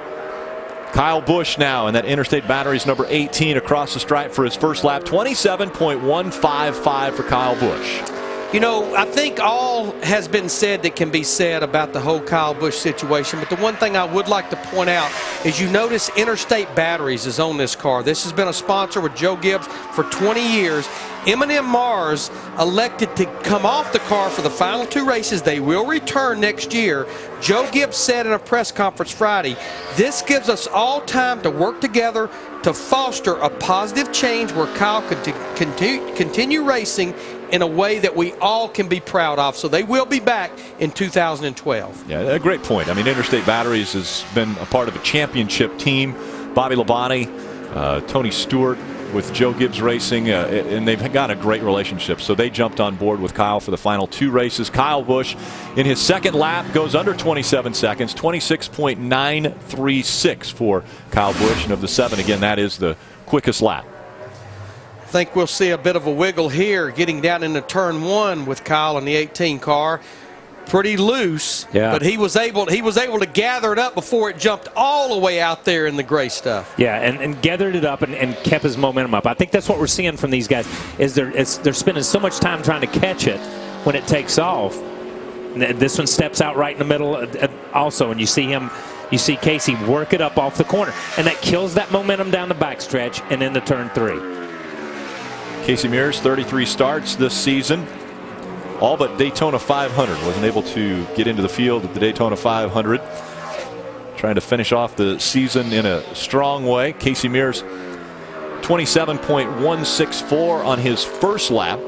Kyle Busch now, and that Interstate Batteries number 18 across the stripe for his first lap, 27.155 for Kyle Busch. You know, I think all has been said that can be said about the whole Kyle Busch situation, but the one thing I would like to point out is you notice Interstate Batteries is on this car. This has been a sponsor with Joe Gibbs for 20 years. M&M Mars elected to come off the car for the final 2 races. They will return next year. Joe Gibbs said in a press conference Friday, this gives us all time to work together to foster a positive change where Kyle can continue racing in a way that we all can be proud of. So they will be back in 2012. Yeah, a great point. I mean, Interstate Batteries has been a part of a championship team. Bobby Labonte, Tony Stewart with Joe Gibbs Racing, and they've got a great relationship. So they jumped on board with Kyle for the final 2 races. Kyle Busch in his second lap goes under 27 seconds, 26.936 for Kyle Busch. And of the 7, again, that is the quickest lap. I think we'll see a bit of a wiggle here getting down into turn 1 with Kyle in the 18 car. Pretty loose, but he was able to gather it up before it jumped all the way out there in the gray stuff. Yeah, and gathered it up and kept his momentum up. I think that's what we're seeing from these guys, is they're spending so much time trying to catch it when it takes off. And this one steps out right in the middle also, and you see Casey work it up off the corner, and that kills that momentum down the backstretch and into turn 3. Casey Mears, 33 starts this season. All but Daytona 500. Wasn't able to get into the field at the Daytona 500. Trying to finish off the season in a strong way. Casey Mears, 27.164 on his first lap.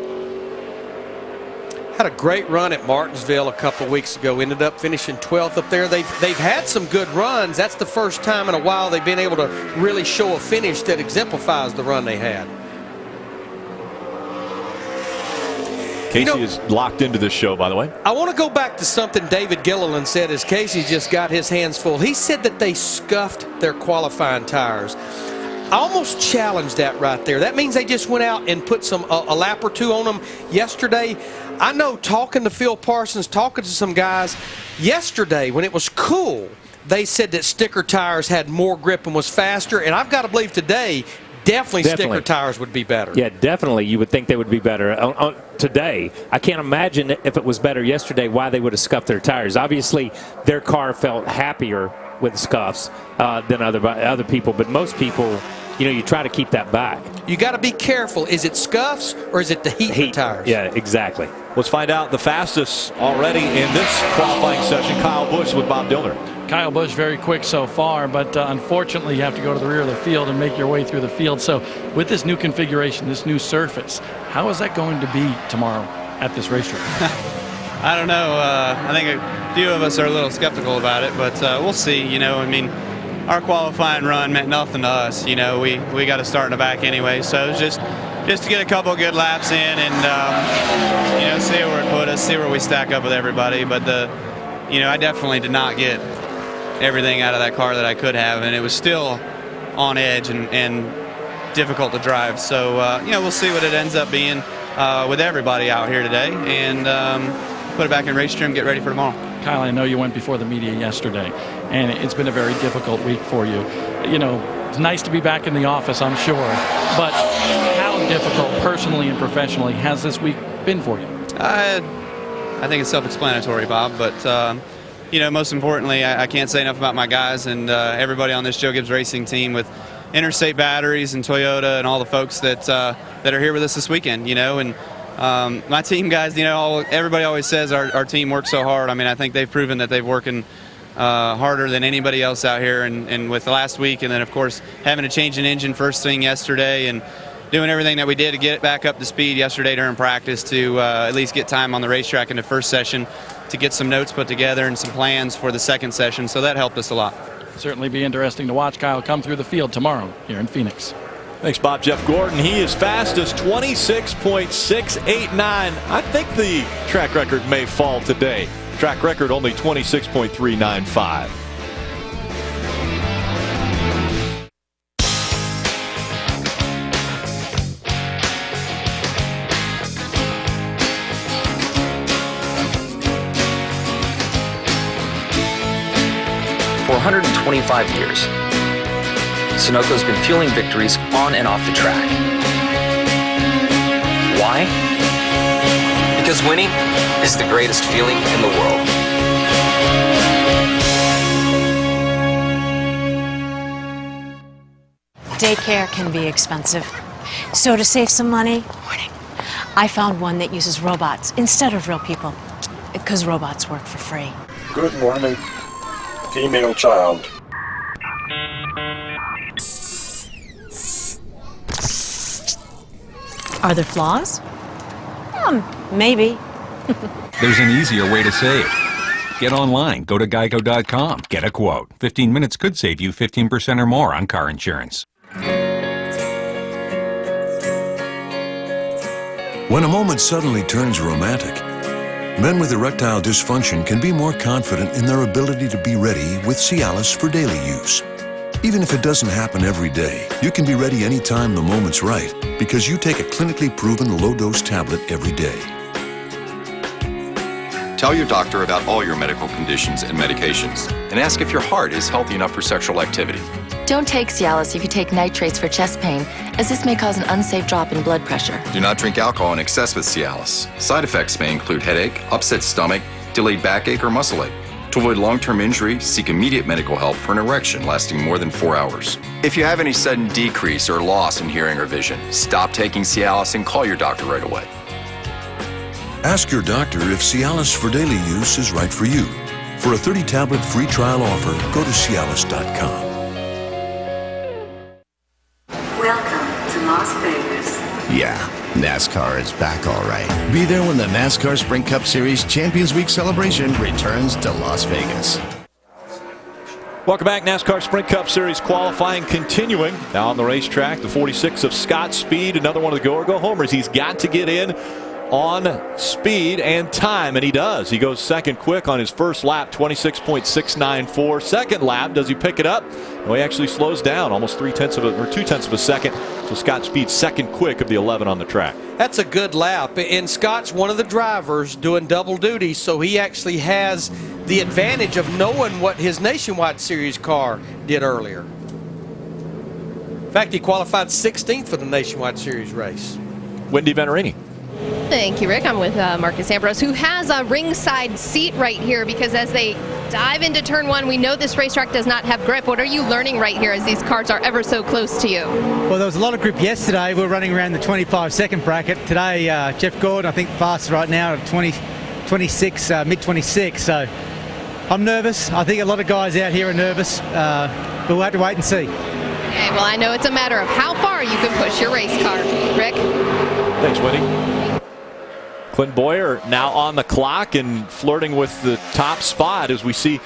Had a great run at Martinsville a couple weeks ago. Ended up finishing 12th up there. They've had some good runs. That's the first time in a while they've been able to really show a finish that exemplifies the run they had. Casey is locked into this show, by the way. I want to go back to something David Gilliland said as Casey just got his hands full. He said that they scuffed their qualifying tires. almost challenge that right there. That means they just went out and put a lap or two on them yesterday. I know, talking to Phil Parsons, talking to some guys yesterday when it was cool, they said that sticker tires had more grip and was faster, and I've got to believe today definitely sticker tires would be better. Yeah, definitely you would think they would be better today. I can't imagine if it was better yesterday why they would have scuffed their tires. Obviously, their car felt happier with scuffs than other people, but most people, you try to keep that back. You got to be careful. Is it scuffs or is it the heat tires? Yeah, exactly. Let's find out the fastest already in this qualifying session. Kyle Busch with Bob Dillner. Kyle Busch very quick so far, but unfortunately you have to go to the rear of the field and make your way through the field. So with this new configuration, this new surface, how is that going to be tomorrow at this racetrack? I don't know. I think a few of us are a little skeptical about it, but we'll see. I mean, our qualifying run meant nothing to us. We got to start in the back anyway, so it's just to get a couple of good laps in and see where it put us, see where we stack up with everybody. But I definitely did not get everything out of that car that I could have, and it was still on edge and difficult to drive. So we'll see what it ends up being with everybody out here today, and put it back in race trim, get ready for tomorrow. Kyle, I know you went before the media yesterday, and it's been a very difficult week for you. It's nice to be back in the office, I'm sure, but how difficult personally and professionally has this week been for you? I think it's self-explanatory, Bob, but most importantly, I can't say enough about my guys and everybody on this Joe Gibbs Racing team with Interstate Batteries and Toyota and all the folks that are here with us this weekend, and my team guys, everybody always says our team works so hard. I mean, I think they've proven that they've working harder than anybody else out here, and with last week, and then of course having to change an engine first thing yesterday, and doing everything that we did to get it back up to speed yesterday during practice to at least get time on the racetrack in the first session, to get some notes put together and some plans for the second session, so that helped us a lot. Certainly be interesting to watch Kyle come through the field tomorrow here in Phoenix. Thanks, Bob. Jeff Gordon, he is fast as 26.689. I think the track record may fall today. Track record only 26.395. For 125 years, Sunoco's been fueling victories on and off the track. Why? Because winning is the greatest feeling in the world. Daycare can be expensive. So to save some money, I found one that uses robots instead of real people. Because robots work for free. Good morning. Female child. Are there flaws? Maybe. There's an easier way to save. Get online, go to geico.com, get a quote. 15 minutes could save you 15% or more on car insurance. When a moment suddenly turns romantic, men with erectile dysfunction can be more confident in their ability to be ready with Cialis for daily use. Even if it doesn't happen every day, you can be ready anytime the moment's right because you take a clinically proven low-dose tablet every day. Tell your doctor about all your medical conditions and medications, and ask if your heart is healthy enough for sexual activity. Don't take Cialis if you take nitrates for chest pain, as this may cause an unsafe drop in blood pressure. Do not drink alcohol in excess with Cialis. Side effects may include headache, upset stomach, delayed backache, or muscle ache. To avoid long-term injury, seek immediate medical help for an erection lasting more than 4 hours. If you have any sudden decrease or loss in hearing or vision, stop taking Cialis and call your doctor right away. Ask your doctor if Cialis for daily use is right for you. For a 30-tablet free trial offer, go to Cialis.com. Welcome to Las Vegas. Yeah, NASCAR is back all right. Be there when the NASCAR Sprint Cup Series Champions Week celebration returns to Las Vegas. Welcome back. NASCAR Sprint Cup Series qualifying continuing. Now on the racetrack, the 46 of Scott Speed, another one of the go-or-go homers. He's got to get in on speed and time, and he does. He goes second quick on his first lap, 26.694. Second lap, does he pick it up? No, he actually slows down almost 2/10 of a second. So Scott Speed's second quick of the 11 on the track. That's a good lap, and Scott's one of the drivers doing double duty, so he actually has the advantage of knowing what his Nationwide Series car did earlier. In fact, he qualified 16th for the Nationwide Series race. Wendy Venerini. Thank you, Rick. I'm with Marcus Ambrose, who has a ringside seat right here because as they dive into turn one, we know this racetrack does not have grip. What are you learning right here as these cars are ever so close to you? Well, there was a lot of grip yesterday. We were running around the 25-second bracket. Today, Jeff Gordon, I think, fast right now at 26, mid-26. So I'm nervous. I think a lot of guys out here are nervous, but we'll have to wait and see. Okay, well, I know it's a matter of how far you can push your race car. Rick? Thanks, Wendy. Clint Boyer now on the clock and flirting with the top spot as we see.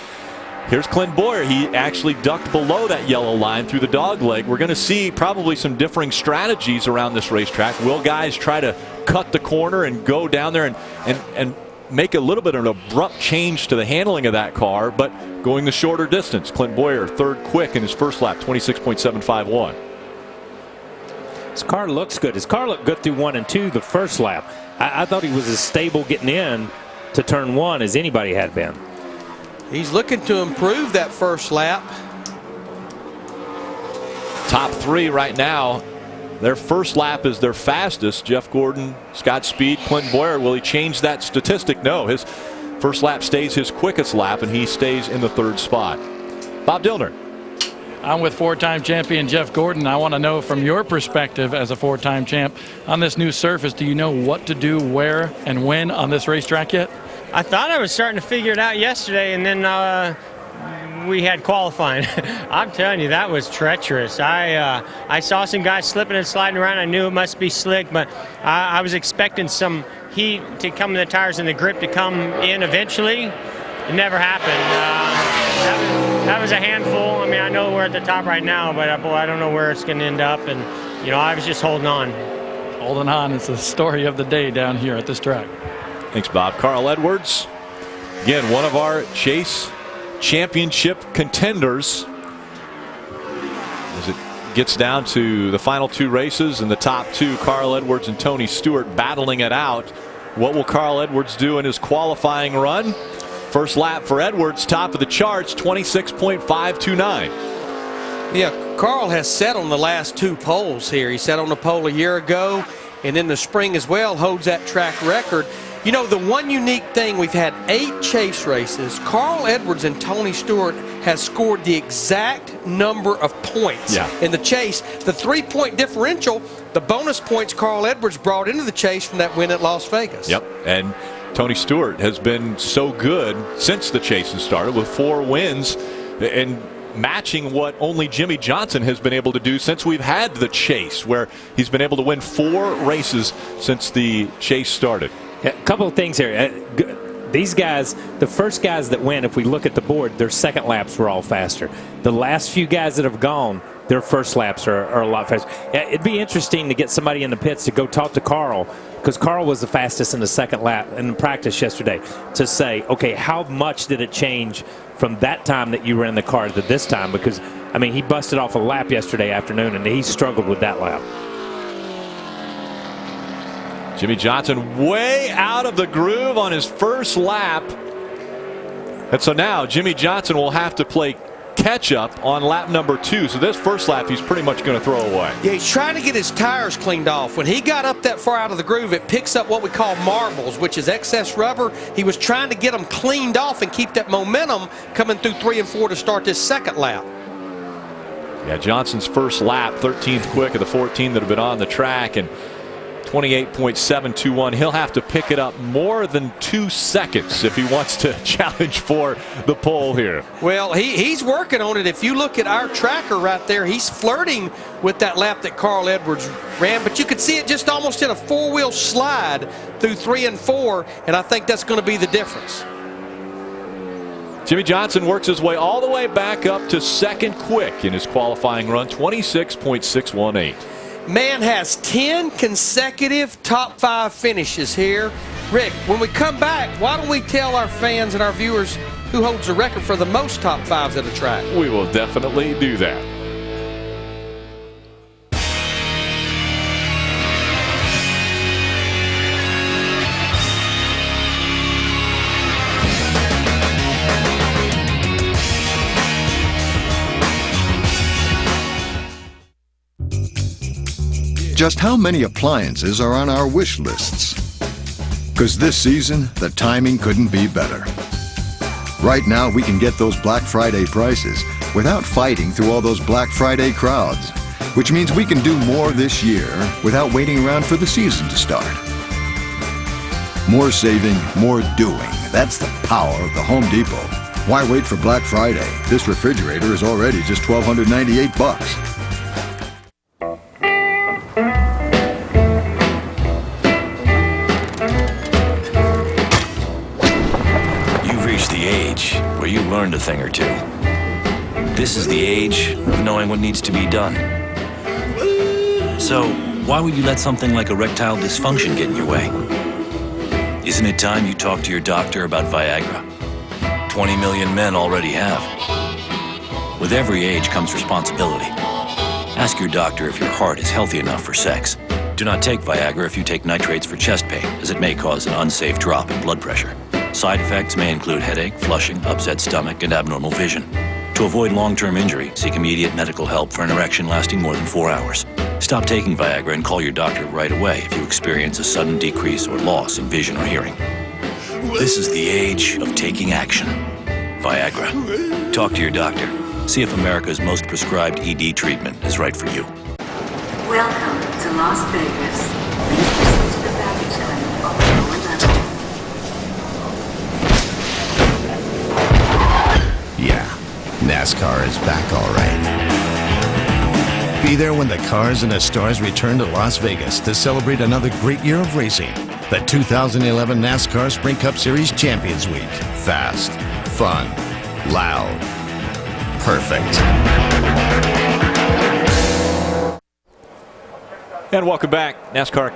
Here's Clint Boyer. He actually ducked below that yellow line through the dog leg. We're going to see probably some differing strategies around this racetrack. Will guys try to cut the corner and go down there and make a little bit of an abrupt change to the handling of that car, but going the shorter distance? Clint Boyer, third quick in his first lap, 26.751. His car looks good. His car looked good through 1 and 2 the first lap. I thought he was as stable getting in to turn 1 as anybody had been. He's looking to improve that first lap. Top 3 right now. Their first lap is their fastest. Jeff Gordon, Scott Speed, Clint Boyer. Will he change that statistic? No. His first lap stays his quickest lap, and he stays in the third spot. Bob Dillner. I'm with four-time champion Jeff Gordon. I want to know from your perspective as a four-time champ on this new surface, do you know what to do, where, and when on this racetrack yet? I thought I was starting to figure it out yesterday, and then we had qualifying. I'm telling you, that was treacherous. I saw some guys slipping and sliding around. I knew it must be slick, but I was expecting some heat to come in the tires and the grip to come in eventually. It never happened. That was a handful. I mean, I know we're at the top right now, but boy, I don't know where it's going to end up. And, you know, I was just holding on. Holding on is the story of the day down here at this track. Thanks, Bob. Carl Edwards, again, one of our Chase Championship contenders. As it gets down to the final 2 races and the top 2, Carl Edwards and Tony Stewart battling it out. What will Carl Edwards do in his qualifying run? First lap for Edwards, top of the charts, 26.529. Yeah, Carl has sat on the last 2 poles here. He sat on the pole a year ago, and in the spring as well, holds that track record. You know, the one unique thing, we've had 8 chase races. Carl Edwards and Tony Stewart has scored the exact number of points in the chase. The 3-point differential, the bonus points Carl Edwards brought into the chase from that win at Las Vegas. Yep, and Tony Stewart has been so good since the chase has started with 4 wins and matching what only Jimmy Johnson has been able to do since we've had the chase, where he's been able to win 4 races since the chase started. A couple of things here. These guys, the first guys that win, if we look at the board, their second laps were all faster. The last few guys that have gone, their first laps are a lot faster. It'd be interesting to get somebody in the pits to go talk to Carl, because Carl was the fastest in the second lap in practice yesterday, to say, okay, how much did it change from that time that you ran the car to this time? Because, I mean, he busted off a lap yesterday afternoon, and he struggled with that lap. Jimmy Johnson way out of the groove on his first lap. And so now Jimmy Johnson will have to play catch up on lap number 2. So this first lap he's pretty much going to throw away. Yeah, he's trying to get his tires cleaned off. When he got up that far out of the groove, it picks up what we call marbles, which is excess rubber. He was trying to get them cleaned off and keep that momentum coming through 3 and 4 to start this second lap. Yeah, Johnson's first lap, 13th quick of the 14 that have been on the track, and 28.721. He'll have to pick it up more than 2 seconds if he wants to challenge for the pole here. Well, he's working on it. If you look at our tracker right there, he's flirting with that lap that Carl Edwards ran, but you could see it just almost in a 4-wheel slide through 3 and 4, and I think that's going to be the difference. Jimmy Johnson works his way all the way back up to second quick in his qualifying run, 26.618. Man has 10 consecutive top 5 finishes here. Rick, when we come back, why don't we tell our fans and our viewers who holds the record for the most top 5s at a track? We will definitely do that. Just how many appliances are on our wish lists? Because this season, the timing couldn't be better. Right now, we can get those Black Friday prices without fighting through all those Black Friday crowds, which means we can do more this year without waiting around for the season to start. More saving, more doing. That's the power of the Home Depot. Why wait for Black Friday? This refrigerator is already just $1,298. Where you learned a thing or two. This is the age of knowing what needs to be done. So, why would you let something like erectile dysfunction get in your way? Isn't it time you talk to your doctor about Viagra? 20 million men already have. With every age comes responsibility. Ask your doctor if your heart is healthy enough for sex. Do not take Viagra if you take nitrates for chest pain, as it may cause an unsafe drop in blood pressure. Side effects may include headache, flushing, upset stomach, and abnormal vision. To avoid long-term injury, seek immediate medical help for an erection lasting more than 4 hours. Stop taking Viagra and call your doctor right away if you experience a sudden decrease or loss in vision or hearing. This is the age of taking action. Viagra. Talk to your doctor. See if America's most prescribed ED treatment is right for you. Welcome to Las Vegas. Please proceed to the baggage claim on the lower level. Yeah, NASCAR is back all right. Be there when the cars and the stars return to Las Vegas to celebrate another great year of racing. The 2011 NASCAR Sprint Cup Series Champions Week. Fast, fun, loud, perfect. And welcome back. NASCAR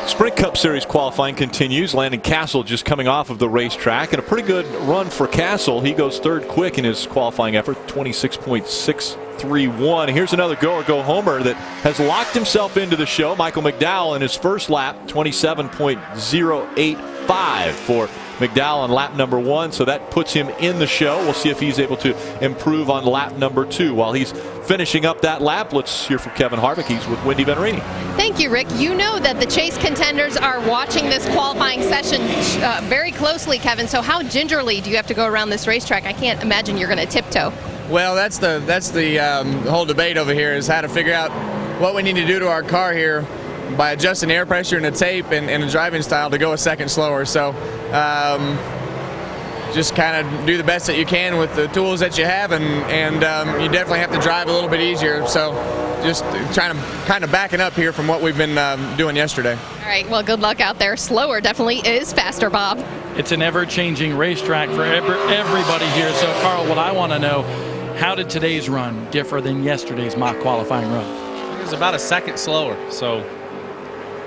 Sprint Cup Series qualifying continues. Landon Castle just coming off of the racetrack, and a pretty good run for Castle. He goes third quick in his qualifying effort, 26.631. Here's another go-or-go-homer that has locked himself into the show. Michael McDowell in his first lap, 27.085 for McDowell on lap number 1, so that puts him in the show. We'll see if he's able to improve on lap number 2. While he's finishing up that lap, let's hear from Kevin Harvick. He's with Wendy Venerini. Thank you, Rick. You know that the Chase contenders are watching this qualifying session very closely, Kevin. So how gingerly do you have to go around this racetrack? I can't imagine you're going to tiptoe. Well, that's the whole debate over here is how to figure out what we need to do to our car here by adjusting air pressure and the tape and the driving style to go a second slower. So just kind of do the best that you can with the tools that you have, and you definitely have to drive a little bit easier. So just trying to kind of backing up here from what we've been doing yesterday. All right, well, good luck out there. Slower definitely is faster, Bob. It's an ever-changing racetrack for everybody here. So, Carl, what I want to know, how did today's run differ than yesterday's mock qualifying run? It was about a second slower, so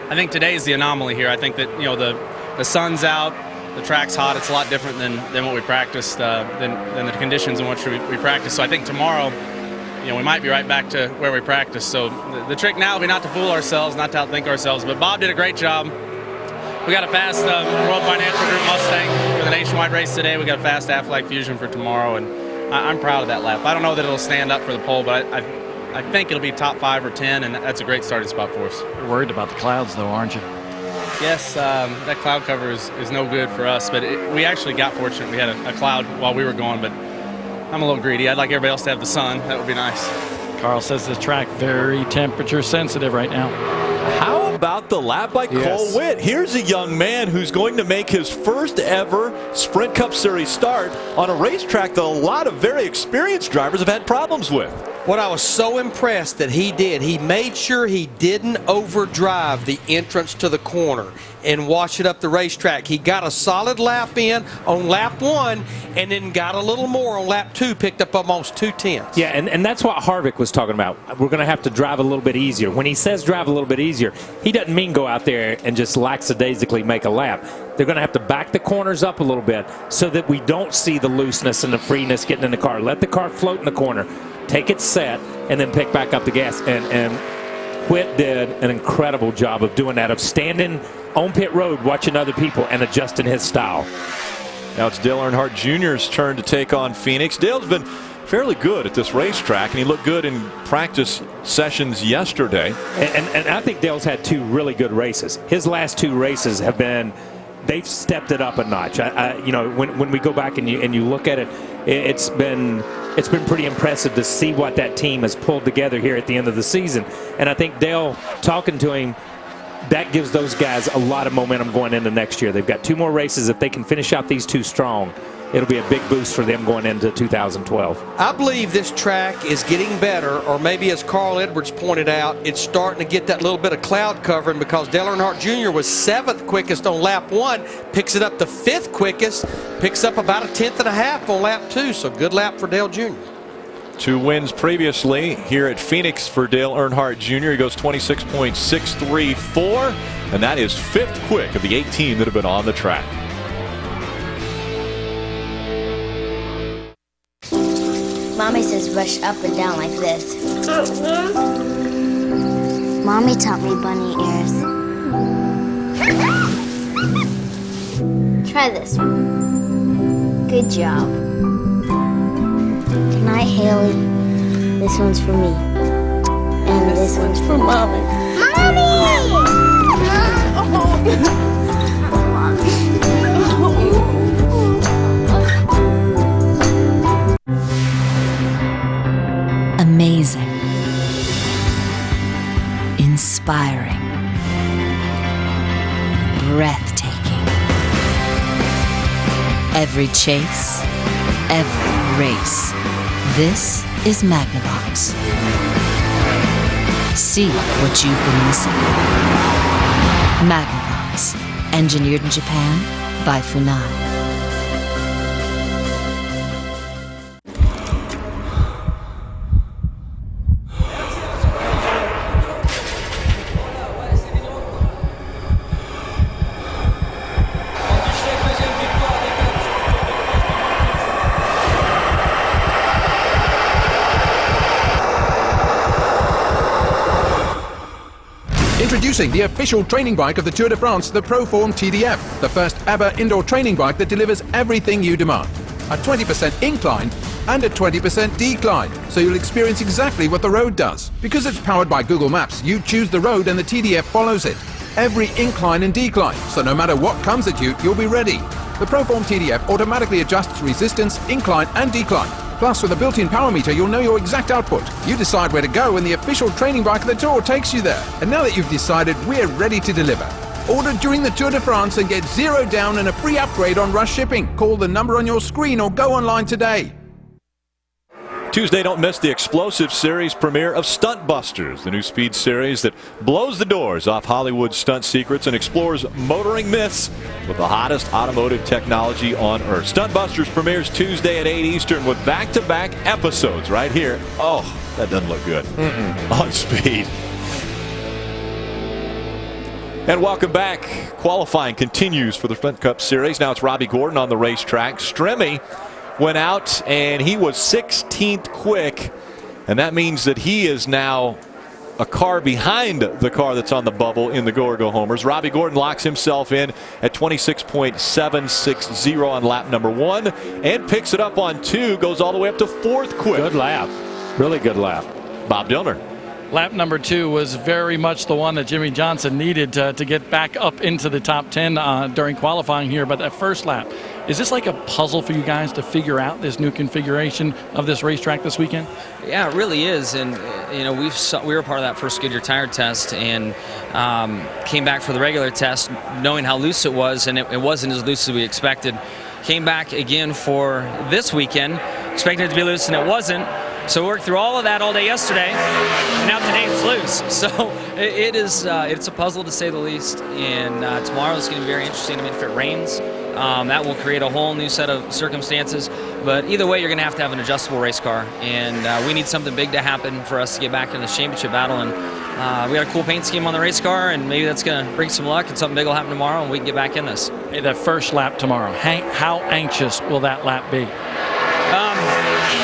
I think today is the anomaly here. I think that, you know, the sun's out, the track's hot. It's a lot different than what we practiced, than the conditions in which we practiced. So I think tomorrow, you know, we might be right back to where we practiced. So the trick now will be not to fool ourselves, not to outthink ourselves. But Bob did a great job. We got a fast World Financial Group Mustang for the nationwide race today. We got a fast Aflac Fusion for tomorrow, and I'm proud of that lap. I don't know that it'll stand up for the pole, but I think it'll be top 5 or 10, and that's a great starting spot for us. You're worried about the clouds, though, aren't you? Yes, that cloud cover is no good for us, but we actually got fortunate. We had a cloud while we were going, but I'm a little greedy. I'd like everybody else to have the sun. That would be nice. Carl says the track very temperature sensitive right now. How about the lap by Cole Witt? Here's a young man who's going to make his first ever Sprint Cup Series start on a racetrack that a lot of very experienced drivers have had problems with. What I was so impressed that he did, he made sure he didn't overdrive the entrance to the corner and wash it up the racetrack. He got a solid lap in on lap 1 and then got a little more on lap 2, picked up almost 2/10. Yeah, and that's what Harvick was talking about. We're going to have to drive a little bit easier. When he says drive a little bit easier, he doesn't mean go out there and just lackadaisically make a lap. They're going to have to back the corners up a little bit so that we don't see the looseness and the freeness getting in the car. Let the car float in the corner. Take it set, and then pick back up the gas. And Whit did an incredible job of doing that, of standing on pit road, watching other people, and adjusting his style. Now it's Dale Earnhardt Jr.'s turn to take on Phoenix. Dale's been fairly good at this racetrack, and he looked good in practice sessions yesterday. And I think Dale's had 2 really good races. His last 2 races have been, they've stepped it up a notch. You know, when we go back and you look at it, it's been pretty impressive to see what that team has pulled together here at the end of the season. And I think Dale, talking to him, that gives those guys a lot of momentum going into next year. They've got 2 more races. If they can finish out these 2 strong, it'll be a big boost for them going into 2012. I believe this track is getting better, or maybe as Carl Edwards pointed out, it's starting to get that little bit of cloud covering, because Dale Earnhardt Jr. was 7th quickest on lap 1, picks it up to 5th quickest, picks up about a 1/10.5 on lap 2, so good lap for Dale Jr. 2 wins previously here at Phoenix for Dale Earnhardt Jr. He goes 26.634, and that is 5th quick of the 18 that have been on the track. Mommy says brush up and down like this. Mommy taught me bunny ears. Try this one. Good job. Good night, Haley. This one's for me. And this one's for Mommy. Amazing, inspiring, breathtaking. Every chase, every race. This is Magnavox. See what you've been missing. Magnavox, engineered in Japan by Funai. Introducing the official training bike of the Tour de France, the Proform TDF, the first ever indoor training bike that delivers everything you demand. A 20% incline and a 20% decline, so you'll experience exactly what the road does. Because it's powered by Google Maps, you choose the road and the TDF follows it. Every incline and decline, so no matter what comes at you, you'll be ready. The Proform TDF automatically adjusts resistance, incline and decline. Plus, with a built-in power meter, you'll know your exact output. You decide where to go and the official training bike of the Tour takes you there. And now that you've decided, we're ready to deliver. Order during the Tour de France and get 0 down and a free upgrade on rush shipping. Call the number on your screen or go online today. Tuesday, don't miss the explosive series premiere of Stunt Busters, the new speed series that blows the doors off Hollywood's stunt secrets and explores motoring myths with the hottest automotive technology on Earth. Stunt Busters premieres Tuesday at 8 Eastern with back-to-back episodes right here. Oh, that doesn't look good. On Speed. And welcome back. Qualifying continues for the Sprint Cup Series. Now it's Robbie Gordon on the racetrack. Stremme went out and he was 16th quick, and that means that he is now a car behind the car that's on the bubble in the Go-Or-Go Homers. Robbie Gordon locks himself in at 26.760 on lap number 1 and picks it up on 2, goes all the way up to 4th quick. Good lap. Really good lap. Bob Dillner. Lap number 2 was very much the one that Jimmy Johnson needed to get back up into the top 10 during qualifying here. But that first lap, is this like a puzzle for you guys to figure out this new configuration of this racetrack this weekend? Yeah, it really is. And, you know, we were part of that first Goodyear tire test and came back for the regular test knowing how loose it was, and it wasn't as loose as we expected. Came back again for this weekend, expecting it to be loose, and it wasn't. So we worked through all of that all day yesterday, and now today it's loose. So it's a puzzle to say the least. And tomorrow is going to be very interesting. I mean, if it rains, that will create a whole new set of circumstances. But either way, you're going to have an adjustable race car. And we need something big to happen for us to get back in the championship battle. And we got a cool paint scheme on the race car, and maybe that's going to bring some luck, and something big will happen tomorrow, and we can get back in this. Hey, that first lap tomorrow, how anxious will that lap be?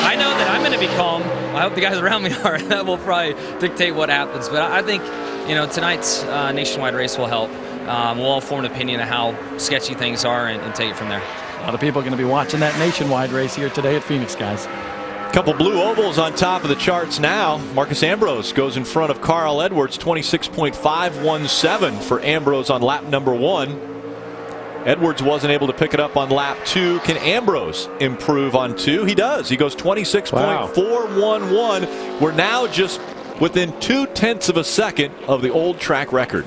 I know that I'm going to be calm. I hope the guys around me are. That will probably dictate what happens. But I think, tonight's nationwide race will help. We'll all form an opinion of how sketchy things are and take it from there. A lot of people are going to be watching that nationwide race here today at Phoenix, guys. Couple blue ovals on top of the charts now. Marcus Ambrose goes in front of Carl Edwards, 26.517 for Ambrose on lap number 1. Edwards wasn't able to pick it up on lap 2. Can Ambrose improve on 2? He does. He goes 26.411. We're now just within 0.2 of a second of the old track record.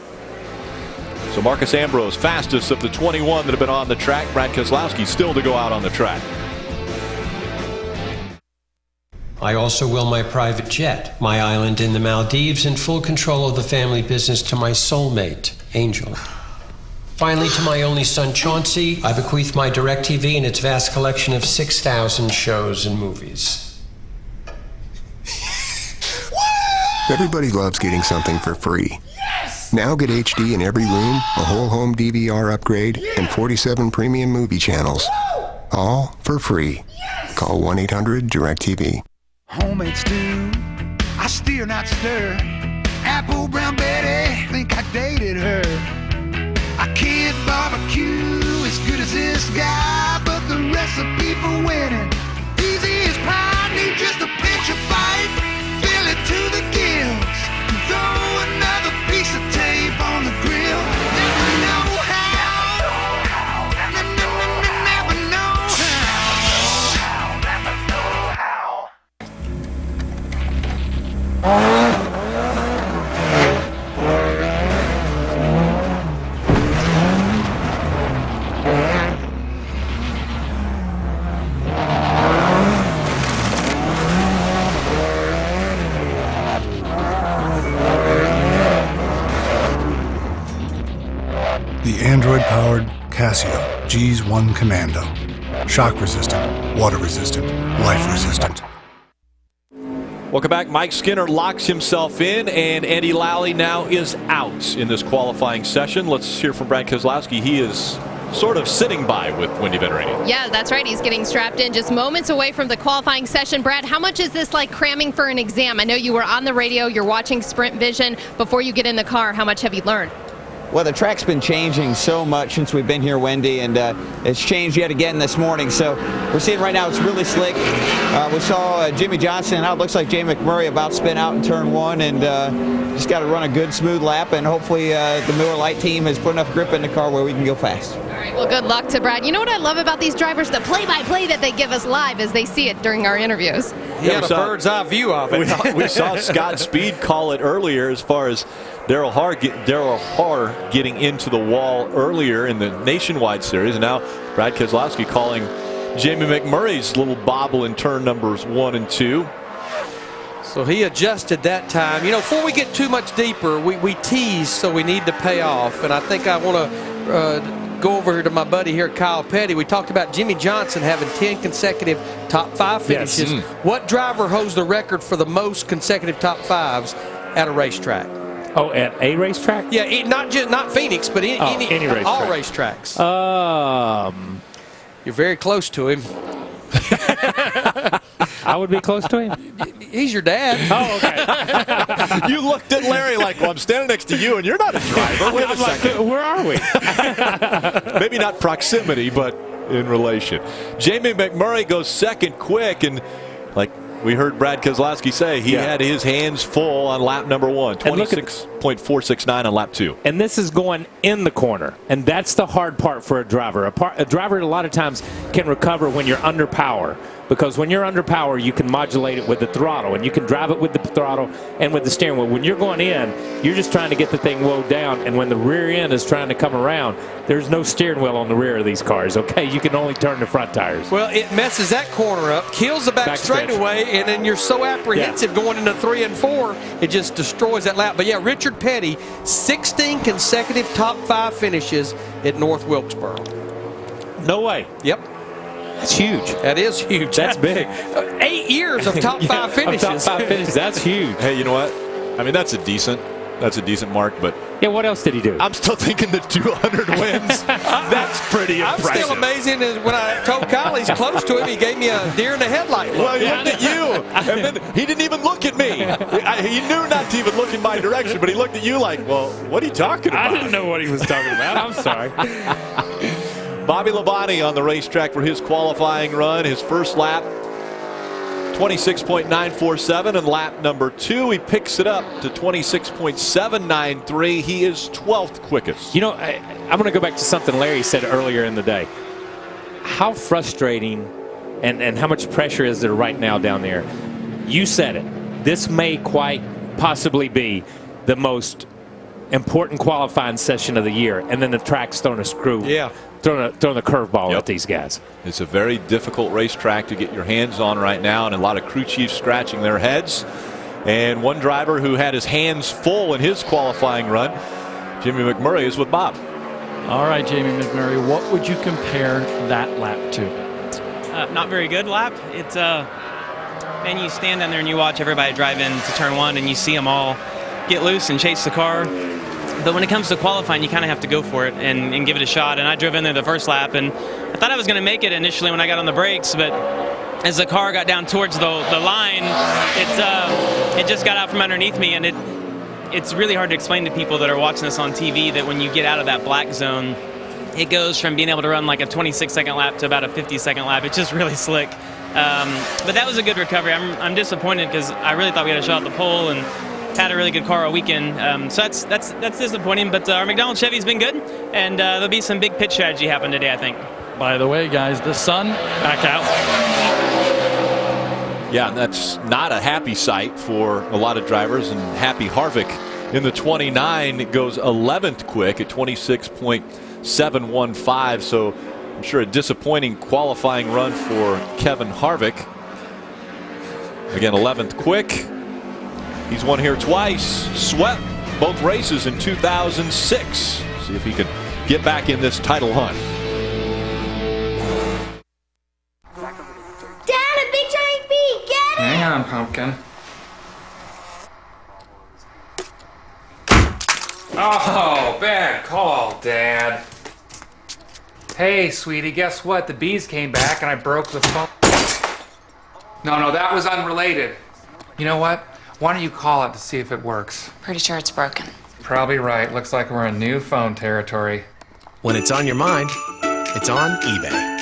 So Marcus Ambrose, fastest of the 21 that have been on the track. Brad Keselowski still to go out on the track. I also will my private jet, my island in the Maldives, and full control of the family business to my soulmate, Angel. Finally, to my only son, Chauncey, I bequeath my DirecTV and its vast collection of 6,000 shows and movies. Everybody loves getting something for free. Now get HD in every room, a whole home DVR upgrade, and 47 premium movie channels. All for free. Call 1-800-DirecTV. Homemade stew, I steer not stir. Apple brown Betty, think I dated her. I can't barbecue as good as this guy, but the recipe for winning easy as pie. Need just a pinch of bite, fill it to the gills, throw another piece of tape on the grill. Never know how, never know The Android-powered Casio G's1 Commando. Shock resistant, water resistant, life resistant. Welcome back. Mike Skinner locks himself in, and Andy Lally now is out in this qualifying session. Let's hear from Brad Keselowski. He is sort of sitting by with Wendy Venturini. Yeah, that's right. He's getting strapped in just moments away from the qualifying session. Brad, how much is this like cramming for an exam? I know you were on the radio. You're watching Sprint Vision. Before you get in the car, how much have you learned? Well, the track's been changing so much since we've been here, Wendy, and it's changed yet again this morning. So we're seeing right now it's really slick. We saw Jimmy Johnson, now it looks like Jay McMurray about to spin out in turn 1, and just got to run a good, smooth lap, and hopefully the Miller Lite team has put enough grip in the car where we can go fast. All right, well, good luck to Brad. You know what I love about these drivers? The play-by-play that they give us live as they see it during our interviews. He had a bird's eye view of it. We saw Scott Speed call it earlier as far as Darrell Haar getting into the wall earlier in the Nationwide Series. And now Brad Keselowski calling Jamie McMurray's little bobble in turn numbers 1 and 2. So he adjusted that time. You know, before we get too much deeper, we tease, so we need to pay off. And I think I want to go over to my buddy here, Kyle Petty. We talked about Jimmy Johnson having 10 consecutive top 5 finishes. Yes. What driver holds the record for the most consecutive top 5s at a racetrack? Oh, at a racetrack? Yeah, not Phoenix, but any racetrack. all racetracks. You're very close to him. I would be close to him. He's your dad. Oh, okay. You looked at Larry like, well, I'm standing next to you, and you're not a driver. Wait a second. Where are we? Maybe not proximity, but in relation. Jamie McMurray goes second quick, and like we heard Brad Keselowski say, he had his hands full on lap number 1, 26.469 on lap 2. And this is going in the corner, and that's the hard part for a driver. A driver a lot of times can recover when you're under power. because when you're under power, you can modulate it with the throttle, and you can drive it with the throttle and with the steering wheel. When you're going in, you're just trying to get the thing low down, and when the rear end is trying to come around, there's no steering wheel on the rear of these cars, okay? You can only turn the front tires. Well, it messes that corner up, kills the back straightaway, and then you're so apprehensive going into 3 and 4, it just destroys that lap. But yeah, Richard Petty, 16 consecutive top 5 finishes at North Wilkesboro. No way. Yep. That's huge. That is huge. That's big. 8 years of top 5 finishes. Of top 5 finishes. That's huge. Hey, you know what? I mean, that's a decent mark, but yeah, what else did he do? I'm still thinking the 200 wins. That's pretty impressive. I'm still amazing when I told Kyle he's close to him, he gave me a deer in the headlight look. Well, he looked at you, and then he didn't even look at me. He knew not to even look in my direction, but he looked at you like, well, what are you talking about? I didn't know what he was talking about. I'm sorry. Bobby Labonte on the racetrack for his qualifying run. His first lap, 26.947, and lap number 2, he picks it up to 26.793. He is 12th quickest. You know, I'm going to go back to something Larry said earlier in the day. How frustrating and how much pressure is there right now down there? You said it. This may quite possibly be the most important qualifying session of the year, and then the track's throwing a screw. Yeah. Throwing the curveball at these guys. It's a very difficult racetrack to get your hands on right now, and a lot of crew chiefs scratching their heads. And one driver who had his hands full in his qualifying run, Jimmy McMurray, is with Bob. All right, Jamie McMurray, what would you compare that lap to? Not very good lap. It's man, you stand down there and you watch everybody drive into turn 1, and you see them all get loose and chase the car. But when it comes to qualifying, you kind of have to go for it and give it a shot. And I drove in there the first lap, and I thought I was going to make it initially when I got on the brakes, but as the car got down towards the line, it just got out from underneath me, and it's really hard to explain to people that are watching this on TV that when you get out of that black zone, it goes from being able to run like a 26-second lap to about a 50-second lap. It's just really slick. But that was a good recovery. I'm disappointed because I really thought we had a shot at the pole and had a really good car all weekend, so that's disappointing. But our McDonald Chevy's been good, and there'll be some big pit strategy happen today, I think. By the way, guys, the sun back out. Yeah, and that's not a happy sight for a lot of drivers. And Happy Harvick in the 29 goes 11th quick at 26.715. So I'm sure a disappointing qualifying run for Kevin Harvick. Again, 11th quick. He's won here twice, swept both races in 2006. See if he can get back in this title hunt. Dad, a big giant bee! Get it! Hang on, Pumpkin. Oh, bad call, Dad. Hey, sweetie, guess what? The bees came back and I broke the phone. No, that was unrelated. You know what? Why don't you call it to see if it works? Pretty sure it's broken. Probably right. Looks like we're in new phone territory. When it's on your mind, it's on eBay.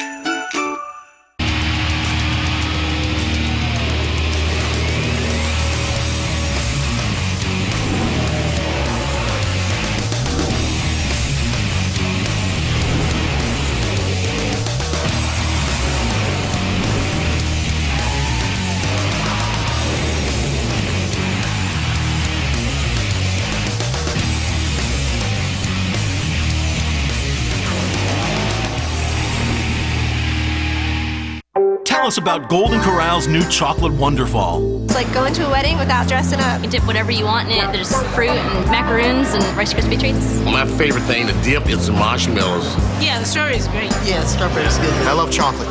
Tell us about Golden Corral's new chocolate Wonderfall. It's like going to a wedding without dressing up. You dip whatever you want in it. There's fruit and macaroons and Rice Krispie treats. Well, my favorite thing to dip is the marshmallows. Yeah, the strawberry is great. Yeah, the strawberry's good. I love chocolate.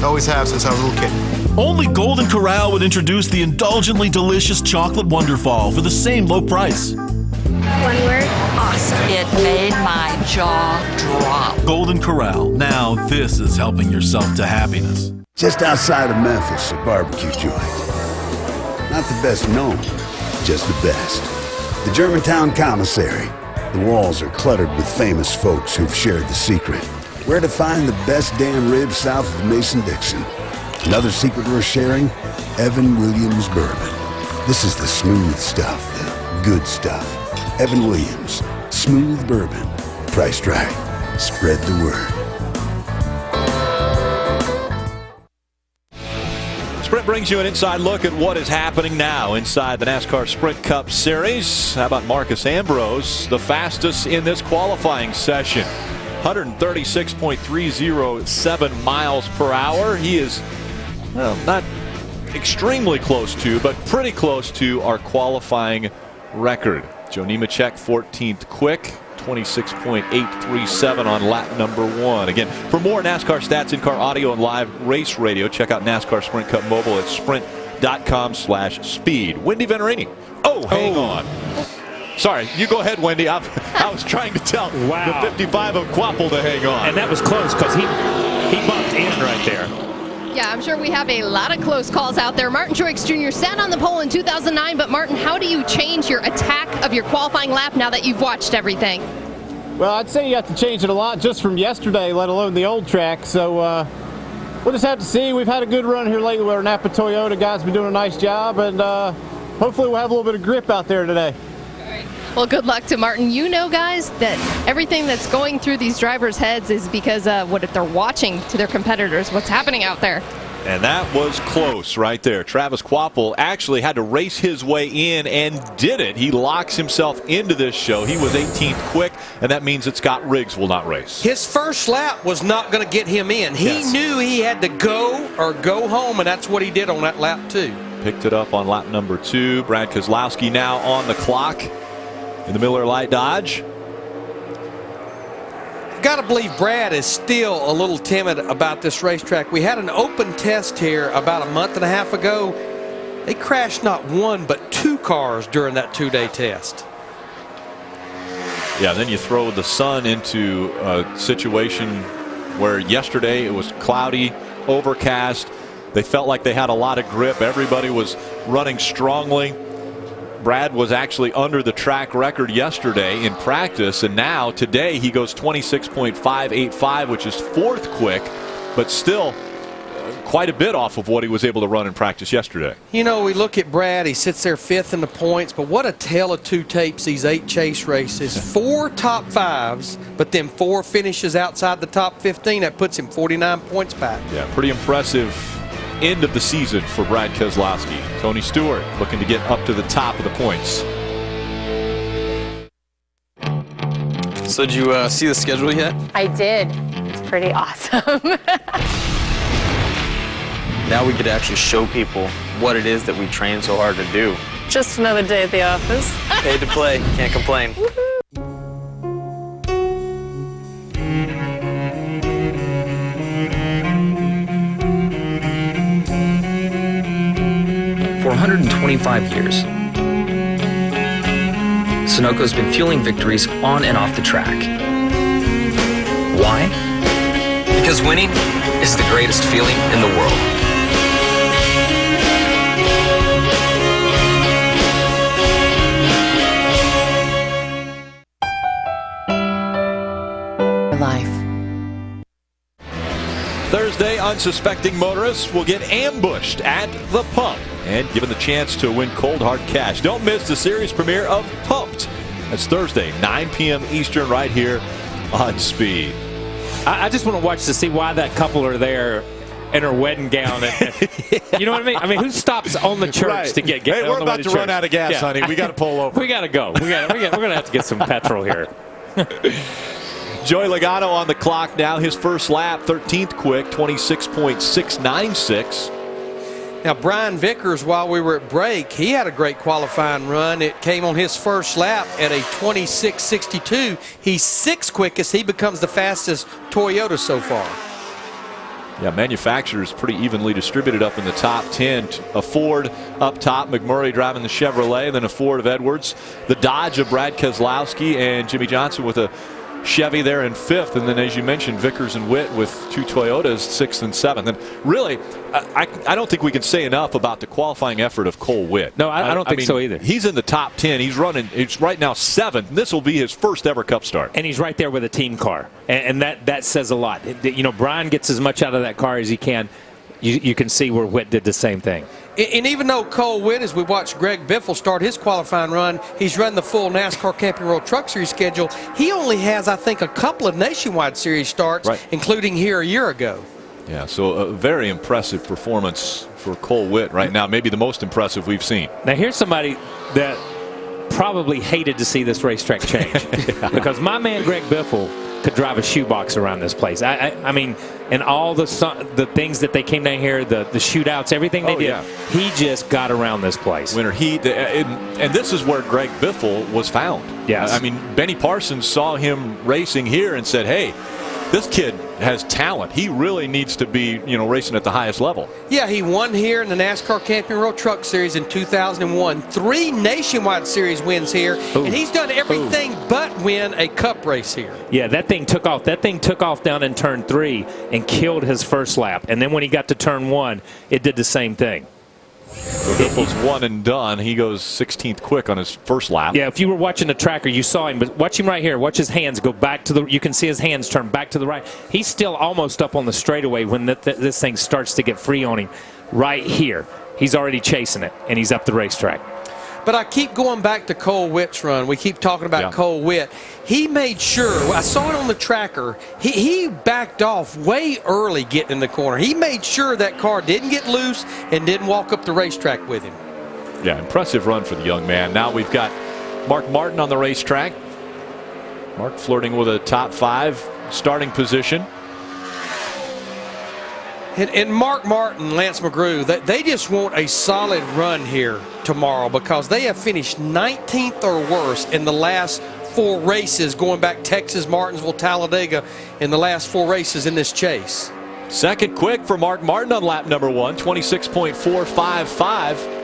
Always have since I was a little kid. Only Golden Corral would introduce the indulgently delicious chocolate Wonderfall for the same low price. One word, awesome. It made my jaw drop. Golden Corral. Now this is helping yourself to happiness. Just outside of Memphis, a barbecue joint. Not the best known, just the best. The Germantown Commissary. The walls are cluttered with famous folks who've shared the secret. Where to find the best damn ribs south of Mason-Dixon. Another secret we're sharing? Evan Williams Bourbon. This is the smooth stuff, the good stuff. Evan Williams. Smooth bourbon. Priced right. Spread the word. Sprint brings you an inside look at what is happening now inside the NASCAR Sprint Cup Series. How about Marcus Ambrose, the fastest in this qualifying session? 136.307 miles per hour. He is, well, not extremely close to, but pretty close to our qualifying record. Joe Nemechek, 14th quick. 26.837 on lap number 1. Again, for more NASCAR stats, in-car audio, and live race radio, check out NASCAR Sprint Cup Mobile at sprint.com/speed. Wendy Venerini. Oh, hang on. Sorry, you go ahead, Wendy. I was trying to tell the 55 of Quapple to hang on. And that was close because he bumped in right there. Yeah, I'm sure we have a lot of close calls out there. Martin Truex Jr. sat on the pole in 2009, but Martin, how do you change your attack of your qualifying lap now that you've watched everything? Well, I'd say you have to change it a lot just from yesterday, let alone the old track. So we'll just have to see. We've had a good run here lately with our Napa Toyota guys. Been doing a nice job, and hopefully we'll have a little bit of grip out there today. Well, good luck to Martin. You know, guys, that everything that's going through these drivers' heads is because what if they're watching to their competitors, what's happening out there. And that was close right there. Travis Quapple actually had to race his way in and did it. He locks himself into this show. He was 18th quick, and that means that Scott Riggs will not race. His first lap was not going to get him in. He knew he had to go or go home, and that's what he did on that lap 2. Picked it up on lap number 2. Brad Keselowski now on the clock in the Miller Lite Dodge. Got to believe Brad is still a little timid about this racetrack. We had an open test here about a month and a half ago. They crashed not one but 2 cars during that 2-day test. Yeah, then you throw the sun into a situation where yesterday it was cloudy, overcast. They felt like they had a lot of grip. Everybody was running strongly. Brad was actually under the track record yesterday in practice, and now today he goes 26.585, which is 4th quick, but still quite a bit off of what he was able to run in practice yesterday. You know, we look at Brad, he sits there 5th in the points, but what a tale of 2 tapes these 8 chase races. 4 top 5s, but then 4 finishes outside the top 15. That puts him 49 points back. Yeah, pretty impressive end of the season for Brad Keselowski. Tony Stewart looking to get up to the top of the points. So did you see the schedule yet? I did. It's pretty awesome. Now we get to actually show people what it is that we train so hard to do. Just another day at the office. Paid to play, can't complain. For 125 years, Sunoco's been fueling victories on and off the track. Why? Because winning is the greatest feeling in the world. Life. Thursday, unsuspecting motorists will get ambushed at the pump and given the chance to win cold hard cash. Don't miss the series premiere of Pumped. That's Thursday, 9 p.m. Eastern, right here on Speed. I just want to watch to see why that couple are there in her wedding gown. You know what I mean? I mean, who stops on the church to get Hey, we're on the about way to church? run out of gas, honey. We got to pull over. We got to go. We're going to have to get some petrol here. Joey Logano on the clock now. His first lap, 13th quick, 26.696. Now, Brian Vickers, while we were at break, he had a great qualifying run. It came on his first lap at a 26.62. He's 6th quickest. He becomes the fastest Toyota so far. Yeah, manufacturers pretty evenly distributed up in the top 10. A Ford up top, McMurray driving the Chevrolet, then a Ford of Edwards. The Dodge of Brad Keselowski, and Jimmy Johnson with a Chevy there in 5th. And then, as you mentioned, Vickers and Witt with 2 Toyotas, 6th and 7th. And really, I don't think we can say enough about the qualifying effort of Cole Witt. No, I don't think so either. He's in the top 10. He's right now 7th. This will be his first ever Cup start. And he's right there with a team car. And that says a lot. You know, Brian gets as much out of that car as he can. You can see where Witt did the same thing. And even though Cole Witt, as we watched Greg Biffle start his qualifying run, he's run the full NASCAR Camping World Truck Series schedule. He only has, I think, a couple of Nationwide Series starts, including here a year ago. Yeah, so a very impressive performance for Cole Witt right now. Maybe the most impressive we've seen. Now here's somebody that probably hated to see this racetrack change because my man Greg Biffle could drive a shoebox around this place. I mean, and all the things that they came down here, the shootouts, everything they did, he just got around this place. Winter heat, and this is where Greg Biffle was found. Yes. I mean, Benny Parsons saw him racing here and said, hey, this kid has talent. He really needs to be, racing at the highest level. Yeah, he won here in the NASCAR Camping World Truck Series in 2001. 3 nationwide series wins here, and he's done everything but win a Cup race here. Yeah, that thing took off. That thing took off down in turn 3 and killed his first lap. And then when he got to turn 1, it did the same thing. So Biffle's one and done. He goes 16th quick on his first lap. Yeah, if you were watching the tracker, you saw him. But watch him right here. Watch his hands go back to the. You can see his hands turn back to the right. He's still almost up on the straightaway when this thing starts to get free on him. Right here, he's already chasing it, and he's up the racetrack. But I keep going back to Cole Witt's run. We keep talking about Cole Witt. He made sure, I saw it on the tracker, he backed off way early getting in the corner. He made sure that car didn't get loose and didn't walk up the racetrack with him. Yeah, impressive run for the young man. Now we've got Mark Martin on the racetrack. Mark flirting with a top 5 starting position. And Mark Martin, Lance McGrew, they just want a solid run here tomorrow because they have finished 19th or worse in the last 4 races, going back Texas, Martinsville, Talladega, in the last 4 races in this chase. Second quick for Mark Martin on lap number 1, 26.455.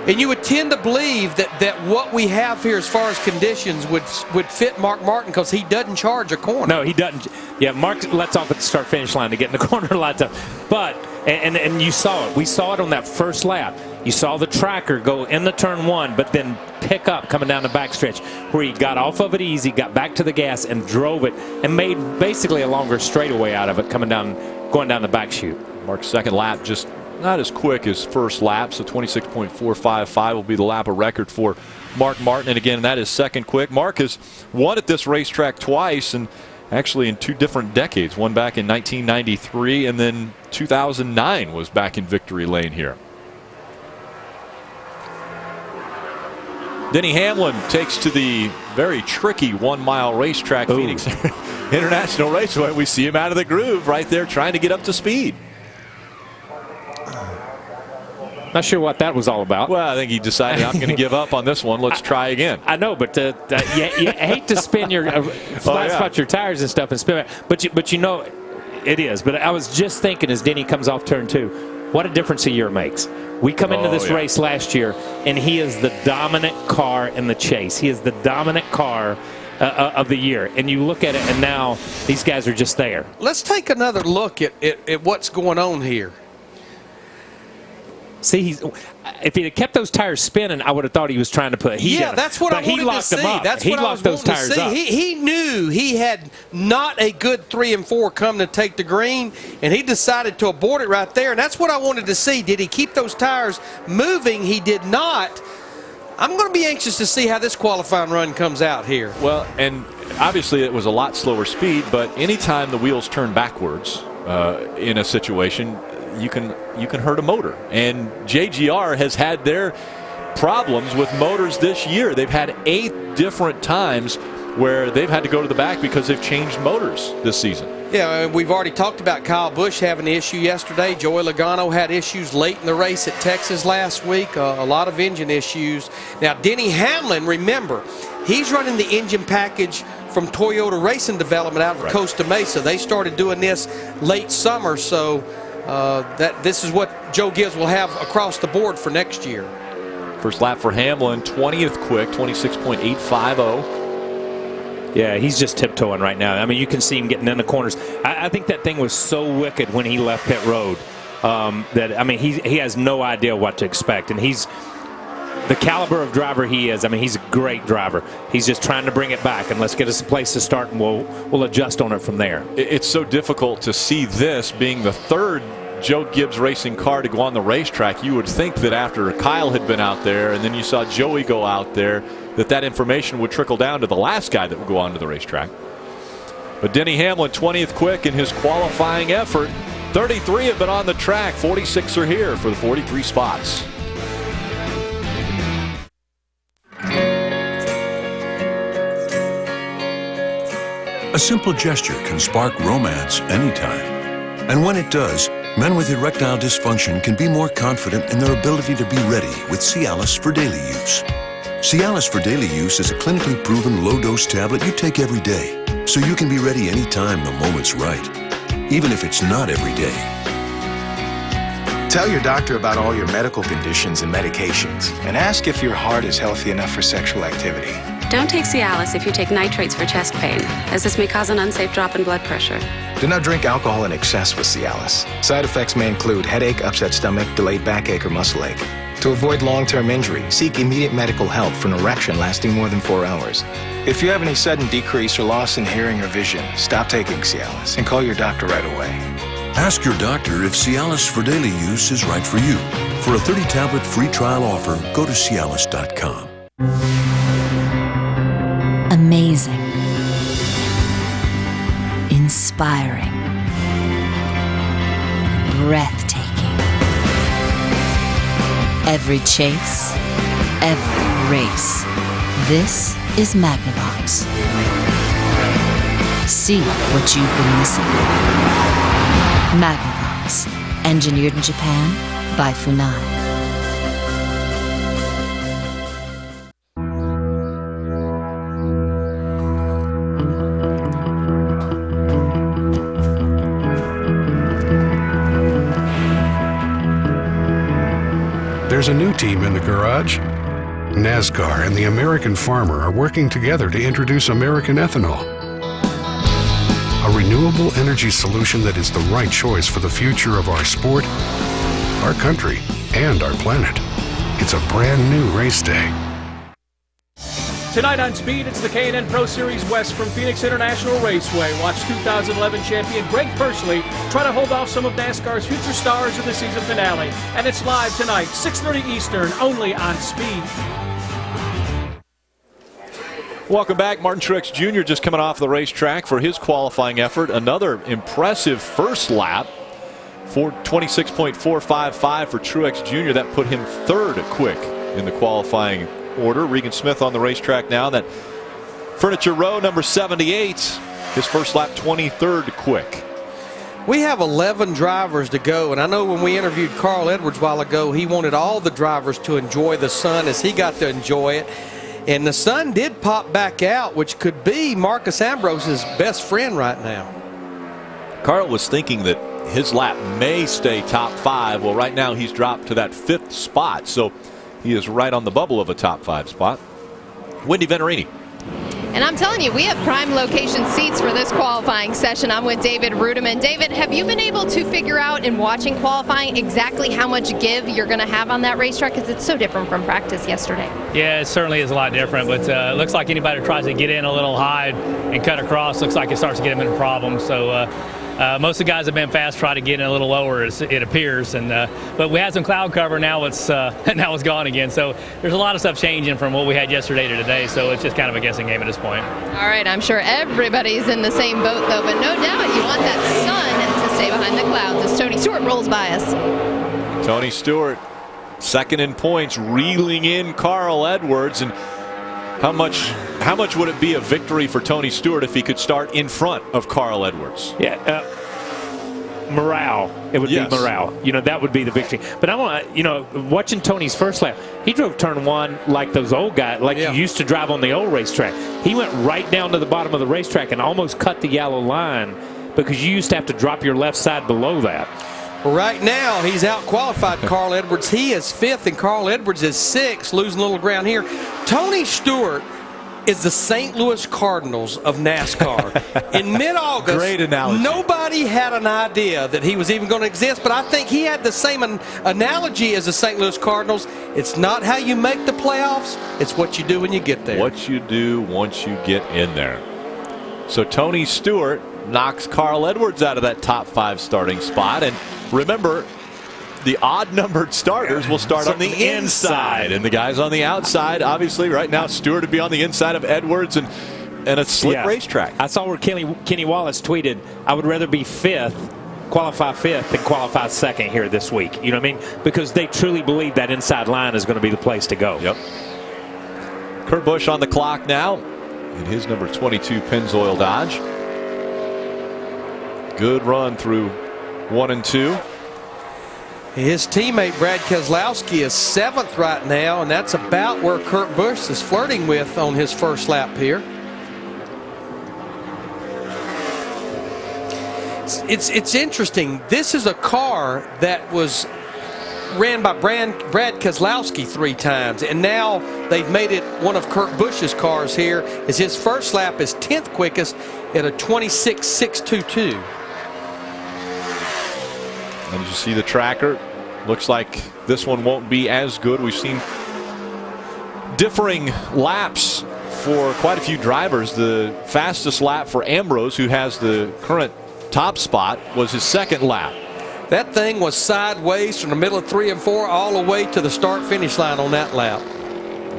And you would tend to believe that what we have here as far as conditions would fit Mark Martin because he doesn't charge a corner. No, he doesn't. Yeah, Mark lets off at the start-finish line to get in the corner a lot of time. But, and you saw it. We saw it on that first lap. You saw the tracker go in the turn 1, but then pick up coming down the backstretch where he got off of it easy, got back to the gas, and drove it, and made basically a longer straightaway out of it going down the back chute. Mark's second lap just not as quick as first lap, so 26.455 will be the lap of record for Mark Martin. And again, that is second quick. Mark has won at this racetrack twice, and actually in 2 different decades. One back in 1993, and then 2009 was back in victory lane here. Denny Hamlin takes to the very tricky 1-mile racetrack, Phoenix International Raceway. We see him out of the groove right there trying to get up to speed. Not sure what that was all about. Well, I think he decided, I'm going to give up on this one. Let's try again. I know, but you hate to spin your flat spot your tires and stuff and spin it. But you know it is. But I was just thinking as Denny comes off turn 2, what a difference a year makes. We come into this race last year, and he is the dominant car in the chase. He is the dominant car of the year. And you look at it, and now these guys are just there. Let's take another look at what's going on here. See, if he had kept those tires spinning, I would have thought he was trying to put heat in. Yeah, that's what I wanted to see. That's what I was wanting to see. He knew he had not a good 3 and 4 come to take the green, and he decided to abort it right there. And that's what I wanted to see. Did he keep those tires moving? He did not. I'm going to be anxious to see how this qualifying run comes out here. Well, and obviously it was a lot slower speed, but anytime the wheels turn backwards in a situation, you can hurt a motor. And JGR has had their problems with motors this year. They've had 8 different times where they've had to go to the back because they've changed motors this season. Yeah, we've already talked about Kyle Busch having an issue yesterday. Joey Logano had issues late in the race at Texas last week, a lot of engine issues. Now, Denny Hamlin, remember, he's running the engine package from Toyota Racing Development out of Costa Mesa. They started doing this late summer, so this is what Joe Gibbs will have across the board for next year. First lap for Hamlin, 20th quick, 26.850. Yeah, he's just tiptoeing right now. I mean, you can see him getting in the corners. I think that thing was so wicked when he left pit road that, I mean, he has no idea what to expect. And he's the caliber of driver he is. I mean, he's a great driver. He's just trying to bring it back, and let's get us a place to start, and we'll adjust on it from there. It's so difficult to see this being the 3rd Joe Gibbs racing car to go on the racetrack. You would think that after Kyle had been out there and then you saw Joey go out there, that information would trickle down to the last guy that would go onto the racetrack. But Denny Hamlin, 20th quick in his qualifying effort. 33 have been on the track. 46 are here for the 43 spots. A simple gesture can spark romance anytime. And when it does, men with erectile dysfunction can be more confident in their ability to be ready with Cialis for daily use. Cialis for daily use is a clinically proven low-dose tablet you take every day, so you can be ready anytime the moment's right, even if it's not every day. Tell your doctor about all your medical conditions and medications, and ask if your heart is healthy enough for sexual activity. Don't take Cialis if you take nitrates for chest pain, as this may cause an unsafe drop in blood pressure. Do not drink alcohol in excess with Cialis. Side effects may include headache, upset stomach, delayed backache, or muscle ache. To avoid long-term injury, seek immediate medical help for an erection lasting more than 4 hours. If you have any sudden decrease or loss in hearing or vision, stop taking Cialis and call your doctor right away. Ask your doctor if Cialis for daily use is right for you. For a 30-tablet free trial offer, go to Cialis.com. Amazing. Inspiring. Breathtaking. Every chase, every race. This is Magnavox. See what you've been missing. Magnavox, engineered in Japan by Funai. There's a new team in the garage. NASCAR and the American farmer are working together to introduce American ethanol. A renewable energy solution that is the right choice for the future of our sport, our country, and our planet. It's a brand new race day. Tonight on Speed, it's the K&N Pro Series West from Phoenix International Raceway. Watch 2011 champion Greg Pursley try to hold off some of NASCAR's future stars in the season finale. And it's live tonight, 6:30 Eastern, only on Speed. Welcome back. Martin Truex Jr. just coming off the racetrack for his qualifying effort. Another impressive first lap. 26.455 for Truex Jr. That put him third quick in the qualifying order. Regan Smith on the racetrack now. That Furniture Row, number 78. His first lap, 23rd quick. We have 11 drivers to go, and I know when we interviewed Carl Edwards a while ago, he wanted all the drivers to enjoy the sun as he got to enjoy it. And the sun did pop back out, which could be Marcus Ambrose's best friend right now. Carl was thinking that his lap may stay top 5. Well, right now he's dropped to that 5th spot, so he is right on the bubble of a top 5 spot. Wendy Venturini. And I'm telling you, we have prime location seats for this qualifying session. I'm with David Rudiman. David, have you been able to figure out in watching qualifying exactly how much give you're going to have on that racetrack? Because it's so different from practice yesterday. Yeah, it certainly is a lot different, but it looks like anybody who tries to get in a little high and cut across looks like it starts to get them into problems. So most of the guys have been fast, try to get in a little lower, it appears. But we had some cloud cover, now it's gone again. So there's a lot of stuff changing from what we had yesterday to today. So it's just kind of a guessing game at this point. All right, I'm sure everybody's in the same boat, though. But no doubt you want that sun to stay behind the clouds as Tony Stewart rolls by us. Tony Stewart, second in points, reeling in Carl Edwards. And how much would it be a victory for Tony Stewart if he could start in front of Carl Edwards? Yeah, morale. It would be morale. You know, that would be the victory. But I want to, watching Tony's first lap, he drove turn 1 like those old guys, like you used to drive on the old racetrack. He went right down to the bottom of the racetrack and almost cut the yellow line because you used to have to drop your left side below that. Right now, he's out-qualified Carl Edwards. He is 5th, and Carl Edwards is 6th, losing a little ground here. Tony Stewart is the St. Louis Cardinals of NASCAR. In mid-August, great analogy. Nobody had an idea that he was even going to exist, but I think he had the same analogy as the St. Louis Cardinals. It's not how you make the playoffs, it's what you do when you get there. What you do once you get in there. So Tony Stewart knocks Carl Edwards out of that top 5 starting spot. And remember, the odd-numbered starters will start on the inside, and the guys on the outside, obviously, right now, Stewart would be on the inside of Edwards, and and a slick racetrack. I saw where Kenny Wallace tweeted, I would rather be qualify fifth than qualify second here this week. You know what I mean? Because they truly believe that inside line is going to be the place to go. Yep. Kurt Busch on the clock now in his number 22 Pennzoil Dodge. Good run through 1 and 2. His teammate Brad Keselowski is 7th right now, and that's about where Kurt Busch is flirting with on his first lap here. It's interesting. This is a car that was ran by Brad Keselowski 3 times, and now they've made it one of Kurt Busch's cars here, as his first lap is 10th quickest at a 26.622. And as you see the tracker, looks like this one won't be as good. We've seen differing laps for quite a few drivers. The fastest lap for Ambrose, who has the current top spot, was his 2nd lap. That thing was sideways from the middle of 3 and 4 all the way to the start-finish line on that lap.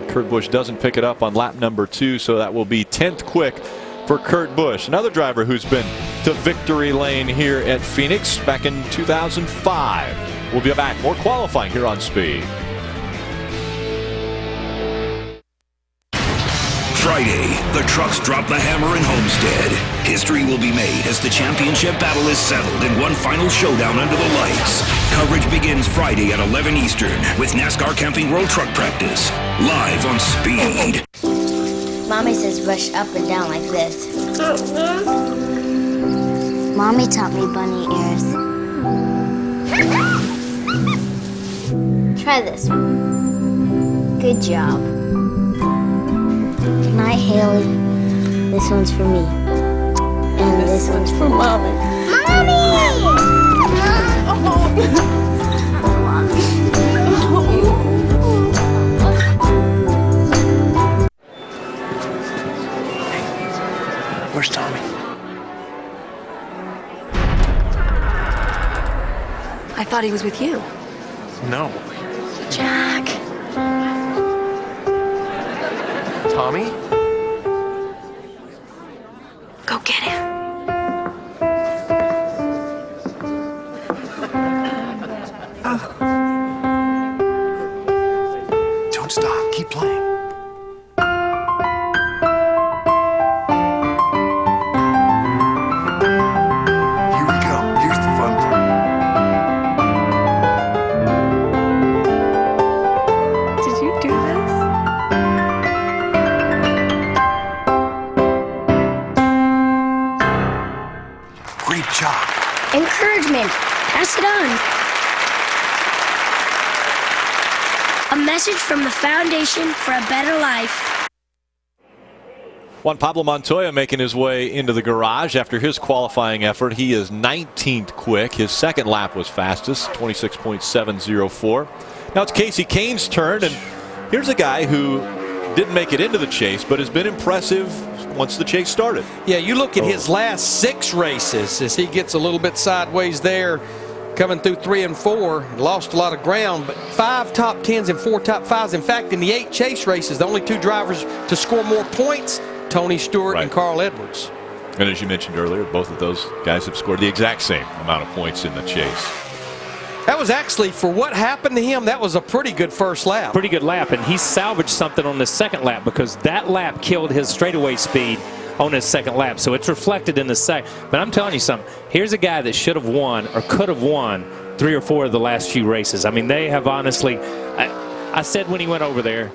Kurt Busch doesn't pick it up on lap number 2, so that will be 10th quick for Kurt Busch. Another driver who's been to victory lane here at Phoenix back in 2005. We'll be back. More qualifying here on Speed. Friday, the trucks drop the hammer in Homestead. History will be made as the championship battle is settled in one final showdown under the lights. Coverage begins Friday at 11 Eastern with NASCAR Camping World Truck Practice, live on Speed. Mommy says rush up and down like this. Mommy taught me bunny ears. Try this one. Good job. Good night, Haley. This one's for me. And this one's for Mommy. Where's Tommy? I thought he was with you. No. Jack. Tommy? Go get him. Don't stop. Keep playing. Here we go. Here's the fun part. Did you do this? Great job. Encouragement. Pass it on. A message from the Foundation for a Better Life. Juan Pablo Montoya making his way into the garage after his qualifying effort. He is 19th quick. His 2nd lap was fastest, 26.704. Now it's Casey Kane's turn, and here's a guy who didn't make it into the chase, but has been impressive once the chase started. Yeah, you look at his last 6 races as he gets a little bit sideways there, coming through 3 and 4, lost a lot of ground, but 5 top 10s and 4 top 5s. In fact, in the 8 chase races, the only 2 drivers to score more points, Tony Stewart and Carl Edwards. And as you mentioned earlier, both of those guys have scored the exact same amount of points in the chase. That was actually, for what happened to him, that was a pretty good first lap. Pretty good lap, and he salvaged something on the 2nd lap because that lap killed his straightaway speed on his 2nd lap. So it's reflected in the second. But I'm telling you something. Here's a guy that should have won or could have won 3 or 4 of the last few races. I mean, they have honestly, I said when he went over there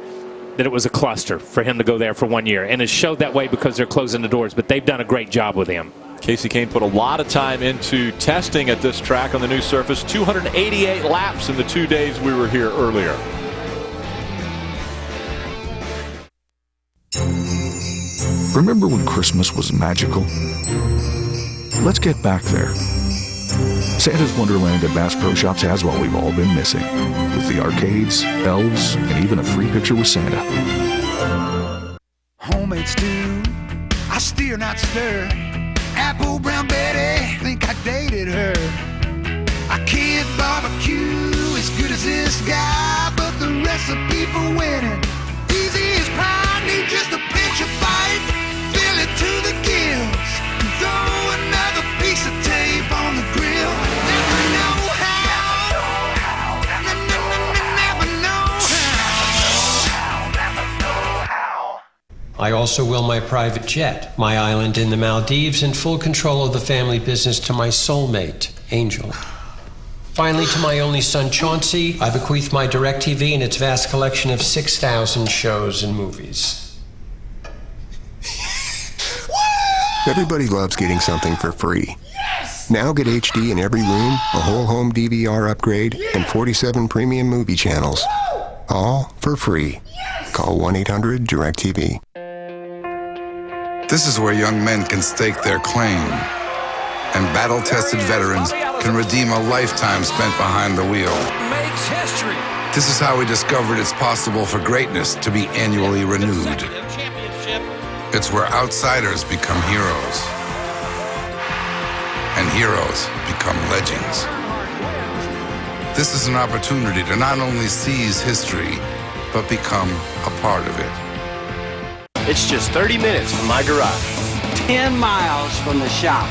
that it was a cluster for him to go there for 1 year. And it showed that way because they're closing the doors. But they've done a great job with him. Casey Kane put a lot of time into testing at this track on the new surface. 288 laps in the 2 days we were here earlier. Remember when Christmas was magical? Let's get back there. Santa's Wonderland at Bass Pro Shops has what we've all been missing, with the arcades, elves, and even a free picture with Santa. Homemade stew, I steer not stir. Apple brown Betty, think I dated her. I can't barbecue as good as this guy, but the recipe for winning easy as pie. Need just a pinch of bite, fill I also will my private jet, my island in the Maldives, and full control of the family business to my soulmate, Angel. Finally, to my only son, Chauncey, I bequeath my DirecTV and its vast collection of 6,000 shows and movies. Everybody loves getting something for free. Now get HD in every room, a whole home DVR upgrade, and 47 premium movie channels. All for free. Call 1-800-DirecTV. This is where young men can stake their claim, and battle-tested veterans can redeem a lifetime spent behind the wheel. Makes history. This is how we discovered it's possible for greatness to be annually renewed. It's where outsiders become heroes, and heroes become legends. This is an opportunity to not only seize history, but become a part of it. It's just 30 minutes from my garage. 10 miles from the shop.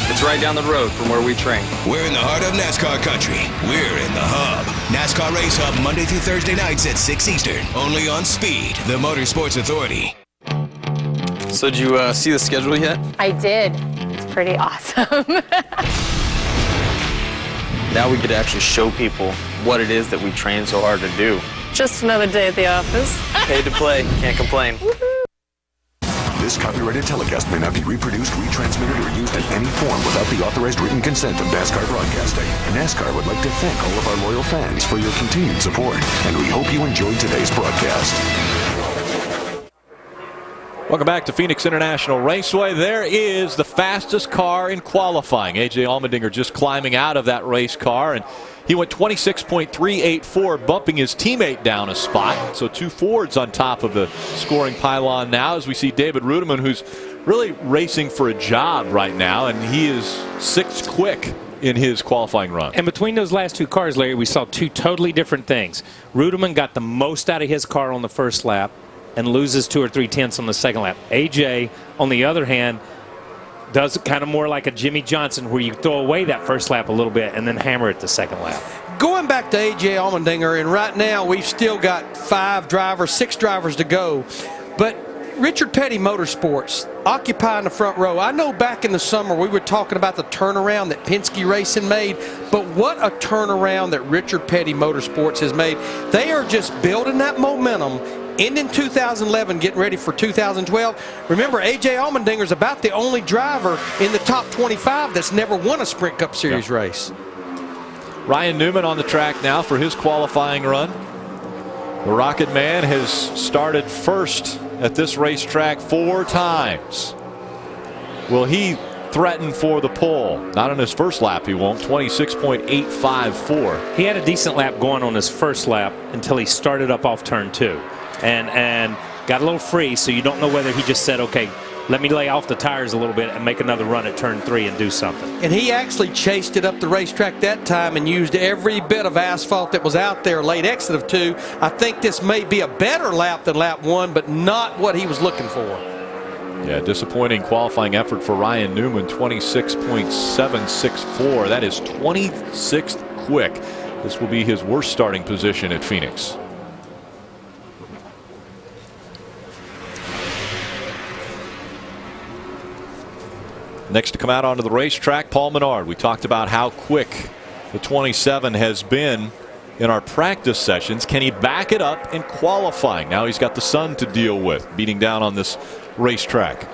It's right down the road from where we train. We're in the heart of NASCAR country. We're in the hub. NASCAR Race Hub, Monday through Thursday nights at 6 Eastern. Only on Speed, the Motorsports Authority. So did you see the schedule yet? I did. It's pretty awesome. Now we get to actually show people what it is that we train so hard to do. Just another day at the office. Paid to play, can't complain. This copyrighted telecast may not be reproduced, retransmitted, or used in any form without the authorized written consent of NASCAR Broadcasting. NASCAR would like to thank all of our loyal fans for your continued support, and we hope you enjoyed today's broadcast. Welcome back to Phoenix International Raceway. There is the fastest car in qualifying. A.J. Allmendinger just climbing out of that race car, and he went 26.384, bumping his teammate down a spot. So two Fords on top of the scoring pylon now, as we see David Rudiman, who's really racing for a job right now, and he is sixth quick in his qualifying run. And between those last two cars, Larry, we saw two totally different things. Rudiman got the most out of his car on the first lap and loses 2 or 3 tenths on the second lap. AJ, on the other hand, does it kind of more like a Jimmy Johnson, where you throw away that first lap a little bit and then hammer it the second lap. Going back to A.J. Allmendinger, and right now we've still got 6 drivers to go. But Richard Petty Motorsports occupying the front row. I know back in the summer we were talking about the turnaround that Penske Racing made, but what a turnaround that Richard Petty Motorsports has made. They are just building that momentum. Ending 2011, getting ready for 2012. Remember, A.J. Allmendinger is about the only driver in the top 25 that's never won a Sprint Cup Series race. Ryan Newman on the track now for his qualifying run. The Rocket Man has started first at this racetrack 4 times. Will he threaten for the pole? Not on his first lap, he won't. 26.854. He had a decent lap going on his first lap until he started up off turn 2. And got a little free, so you don't know whether he just said, okay, let me lay off the tires a little bit and make another run at turn 3 and do something. And he actually chased it up the racetrack that time and used every bit of asphalt that was out there, late exit of 2. I think this may be a better lap than lap 1, but not what he was looking for. Yeah, disappointing qualifying effort for Ryan Newman, 26.764. That is 26th quick. This will be his worst starting position at Phoenix. Next to come out onto the racetrack, Paul Menard. We talked about how quick the 27 has been in our practice sessions. Can he back it up in qualifying? Now he's got the sun to deal with, beating down on this racetrack.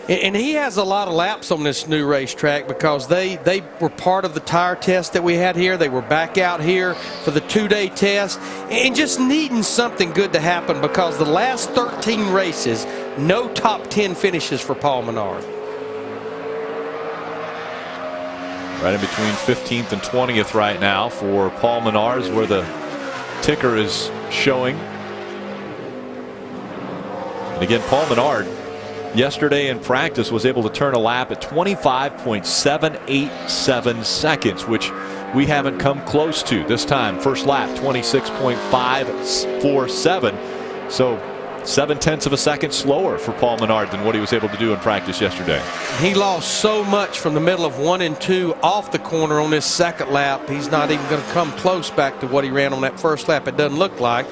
And he has a lot of laps on this new racetrack because they were part of the tire test that we had here. They were back out here for the 2-day test and just needing something good to happen because the last 13 races, no top 10 finishes for Paul Menard. Right in between 15th and 20th right now for Paul Menard is where the ticker is showing. And again, Paul Menard yesterday in practice was able to turn a lap at 25.787 seconds, which we haven't come close to this time. First lap 26.547. So 0.7 of a second slower for Paul Menard than what he was able to do in practice yesterday. He lost so much from the middle of 1 and 2 off the corner on this second lap. He's not even going to come close back to what he ran on that first lap. It doesn't look like.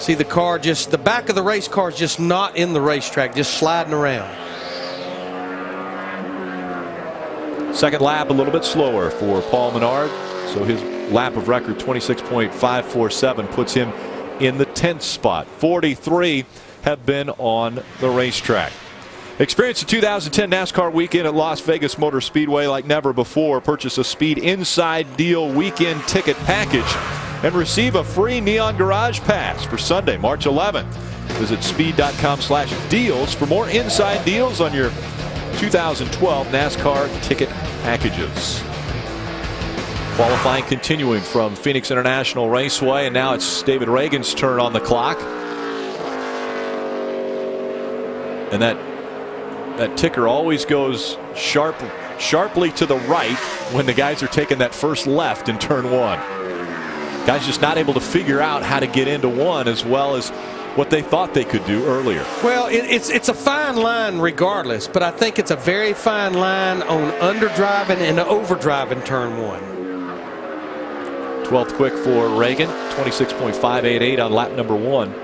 See the car just, the back of the race car is just not in the racetrack, just sliding around. Second lap a little bit slower for Paul Menard. So his lap of record 26.547 puts him in the 10th spot. 43 have been on the racetrack. Experience the 2010 NASCAR weekend at Las Vegas Motor Speedway like never before. Purchase a Speed Inside Deal weekend ticket package and receive a free Neon Garage Pass for Sunday, March 11th. Visit speed.com/deals for more inside deals on your 2012 NASCAR ticket packages. Qualifying continuing from Phoenix International Raceway, and now it's David Reagan's turn on the clock. And that ticker always goes sharply to the right when the guys are taking that first left in turn one. Guys just not able to figure out how to get into one as well as what they thought they could do earlier. Well, it's a fine line regardless, but I think it's a very fine line on underdriving and overdriving turn one. 12th quick for Reagan, 26.588 on lap number 1.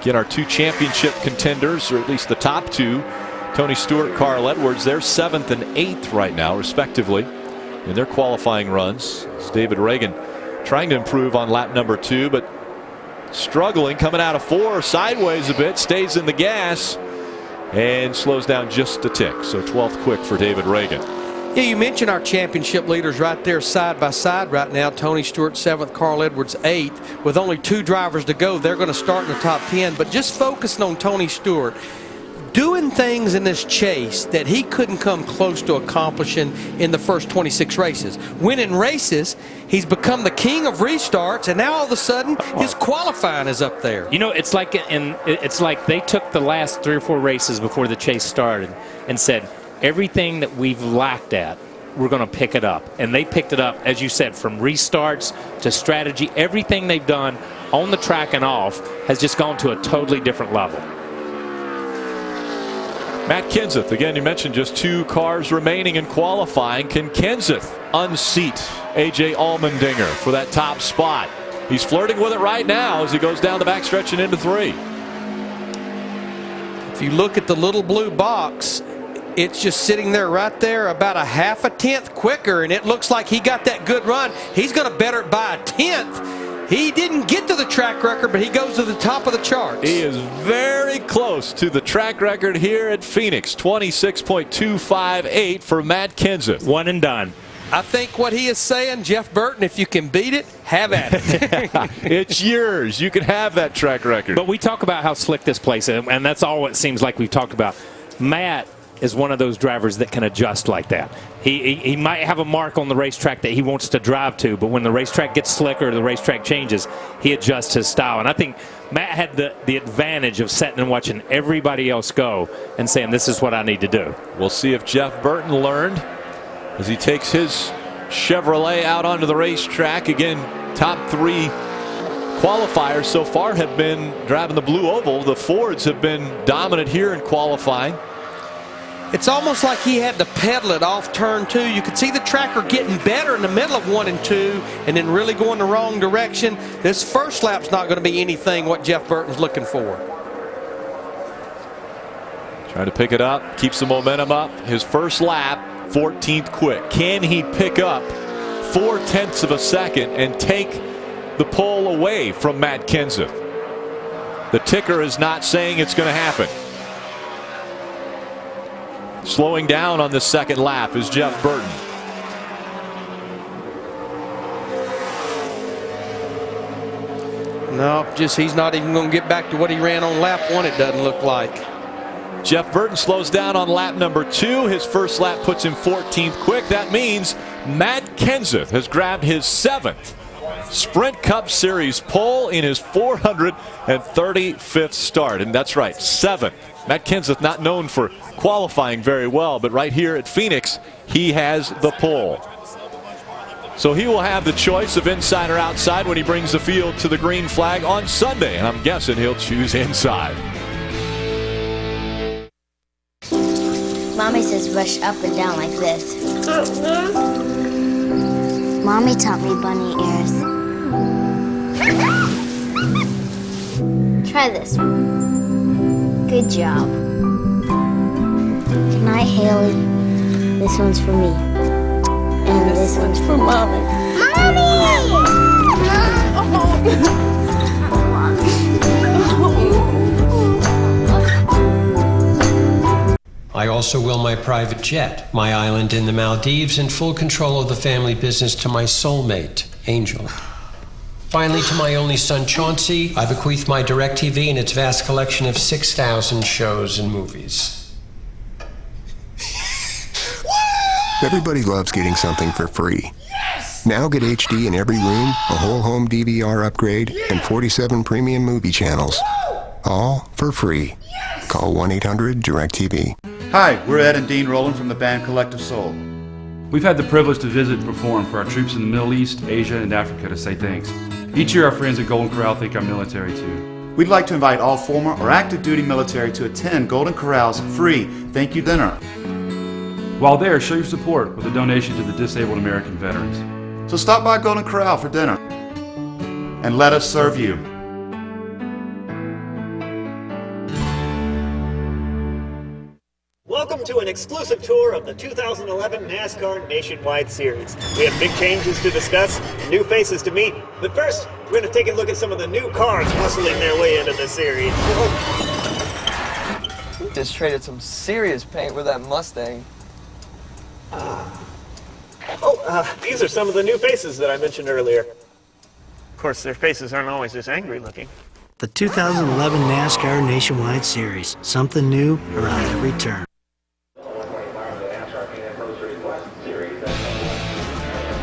Again, our two championship contenders, or at least the top two, Tony Stewart, Carl Edwards, they're 7th and 8th right now, respectively, in their qualifying runs. It's David Reagan trying to improve on lap number 2, but struggling, coming out of 4, sideways a bit, stays in the gas, and slows down just a tick. So 12th quick for David Reagan. Yeah, you mentioned our championship leaders right there side by side right now. Tony Stewart 7th, Carl Edwards 8th. With only 2 drivers to go, they're going to start in the top 10. But just focusing on Tony Stewart, doing things in this chase that he couldn't come close to accomplishing in the first 26 races. Winning races, he's become the king of restarts, and now all of a sudden his qualifying is up there. You know, it's like they took the last 3 or 4 races before the chase started and said, everything that we've lacked at, we're going to pick it up. And they picked it up, as you said, from restarts to strategy. Everything they've done on the track and off has just gone to a totally different level. Matt Kenseth, again, you mentioned just 2 cars remaining in qualifying. Can Kenseth unseat A.J. Allmendinger for that top spot? He's flirting with it right now as he goes down the backstretch and into 3. If you look at the little blue box, it's just sitting there right there about a half a tenth quicker, and it looks like he got that good run. He's going to better it by a tenth. He didn't get to the track record, but he goes to the top of the charts. He is very close to the track record here at Phoenix. 26.258 for Matt Kenseth. One and done. I think what he is saying, Jeff Burton, if you can beat it, have at it. It's yours. You can have that track record. But we talk about how slick this place is, and that's all it seems like we've talked about. Matt is one of those drivers that can adjust like that. He might have a mark on the racetrack that he wants to drive to, but when the racetrack gets slicker, the racetrack changes, he adjusts his style. And I think Matt had the advantage of sitting and watching everybody else go and saying, this is what I need to do. We'll see if Jeff Burton learned as he takes his Chevrolet out onto the racetrack. Again, top 3 qualifiers so far have been driving the blue oval. The Fords have been dominant here in qualifying. It's almost like he had to pedal it off turn 2. You could see the tracker getting better in the middle of 1 and 2 and then really going the wrong direction. This first lap's not going to be anything what Jeff Burton's looking for. Trying to pick it up, keeps the momentum up. His first lap, 14th quick. Can he pick up 0.4 of a second and take the pole away from Matt Kenseth? The ticker is not saying it's going to happen. Slowing down on the second lap is Jeff Burton. No, just he's not even going to get back to what he ran on lap 1, it doesn't look like. Jeff Burton slows down on lap number 2. His first lap puts him 14th quick. That means Matt Kenseth has grabbed his 7th Sprint Cup Series pole in his 435th start. And that's right, 7th. Matt Kenseth not known for qualifying very well, but right here at Phoenix, he has the pole. So he will have the choice of inside or outside when he brings the field to the green flag on Sunday. And I'm guessing he'll choose inside. Mommy says rush up and down like this. Mommy taught me bunny ears. Try this. Good job. Good night, Haley. This one's for me. And this one's for Mommy. I also will my private jet, my island in the Maldives, and full control of the family business to my soulmate, Angel. Finally, to my only son, Chauncey, I bequeath my DirecTV and its vast collection of 6,000 shows and movies. Everybody loves getting something for free. Now get HD in every room, a whole home DVR upgrade, and 47 premium movie channels. All for free. Call 1-800-DirecTV. Hi, we're Ed and Dean Rowland from the band Collective Soul. We've had the privilege to visit and perform for our troops in the Middle East, Asia, and Africa to say thanks. Each year our friends at Golden Corral thank our military too. We'd like to invite all former or active duty military to attend Golden Corral's free thank you dinner. While there, show your support with a donation to the Disabled American Veterans. So stop by Golden Corral for dinner and let us serve you. Welcome to an exclusive tour of the 2011 NASCAR Nationwide Series. We have big changes to discuss and new faces to meet. But first, we're going to take a look at some of the new cars muscling their way into the series. We just traded some serious paint with that Mustang. These are some of the new faces that I mentioned earlier. Of course, their faces aren't always this angry looking. The 2011 NASCAR Nationwide Series. Something new around every turn.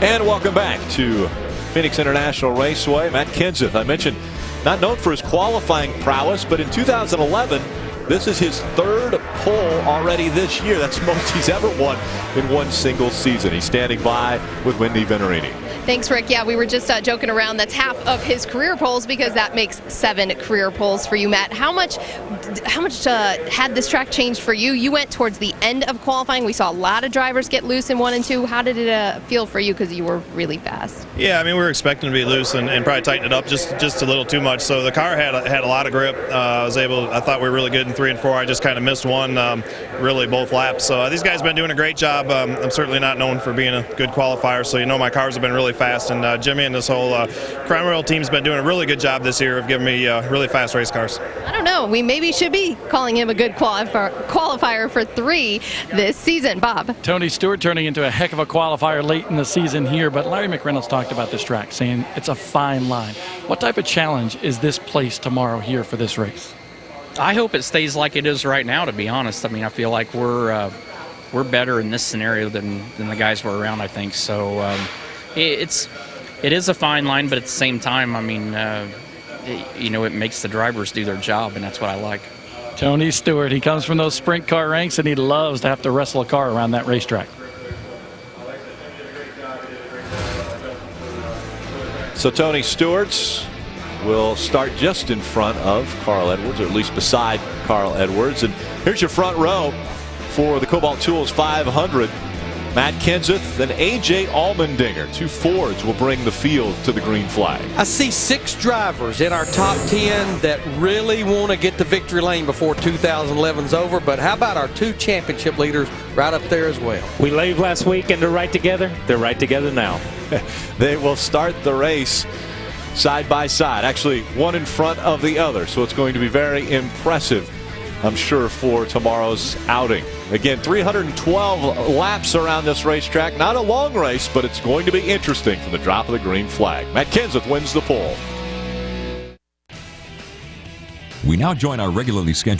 And welcome back to Phoenix International Raceway. Matt Kenseth, I mentioned, not known for his qualifying prowess, but in 2011, this is his third pole already this year. That's the most he's ever won in one single season. He's standing by with Wendy Venerini. Thanks, Rick. Yeah, we were just joking around. That's half of his career poles because that makes 7 career poles for you, Matt. How much had this track changed for you? You went towards the end of qualifying. We saw a lot of drivers get loose in 1 and 2. How did it feel for you because you were really fast? Yeah, I mean, we were expecting to be loose and probably tighten it up just a little too much. So the car had a lot of grip. I thought we were really good in 3 and 4. I just kind of missed one, really both laps. So these guys have been doing a great job. I'm certainly not known for being a good qualifier. So, my cars have been really fast, and Jimmy and this whole Crown Royal team's been doing a really good job this year of giving me really fast race cars. I don't know. We maybe should be calling him a good qualifier for 3 this season. Bob. Tony Stewart turning into a heck of a qualifier late in the season here, but Larry McReynolds talked about this track, saying it's a fine line. What type of challenge is this place tomorrow here for this race? I hope it stays like it is right now, to be honest. I mean, I feel like we're better in this scenario than the guys were around, I think. So it is a fine line, but at the same time, I mean, it makes the drivers do their job, and that's what I like. Tony Stewart, he comes from those sprint car ranks, and he loves to have to wrestle a car around that racetrack. So Tony Stewart will start just in front of Carl Edwards, or at least beside Carl Edwards. And here's your front row for the Kobalt Tools 500. Matt Kenseth and A.J. Allmendinger. 2 Fords will bring the field to the green flag. I see 6 drivers in our top 10 that really want to get to victory lane before 2011's over. But how about our 2 championship leaders right up there as well? We laid last week and they're right together. They're right together now. They will start the race side by side, actually one in front of the other. So it's going to be very impressive, I'm sure, for tomorrow's outing. Again, 312 laps around this racetrack. Not a long race, but it's going to be interesting from the drop of the green flag. Matt Kenseth wins the pole. We now join our regularly scheduled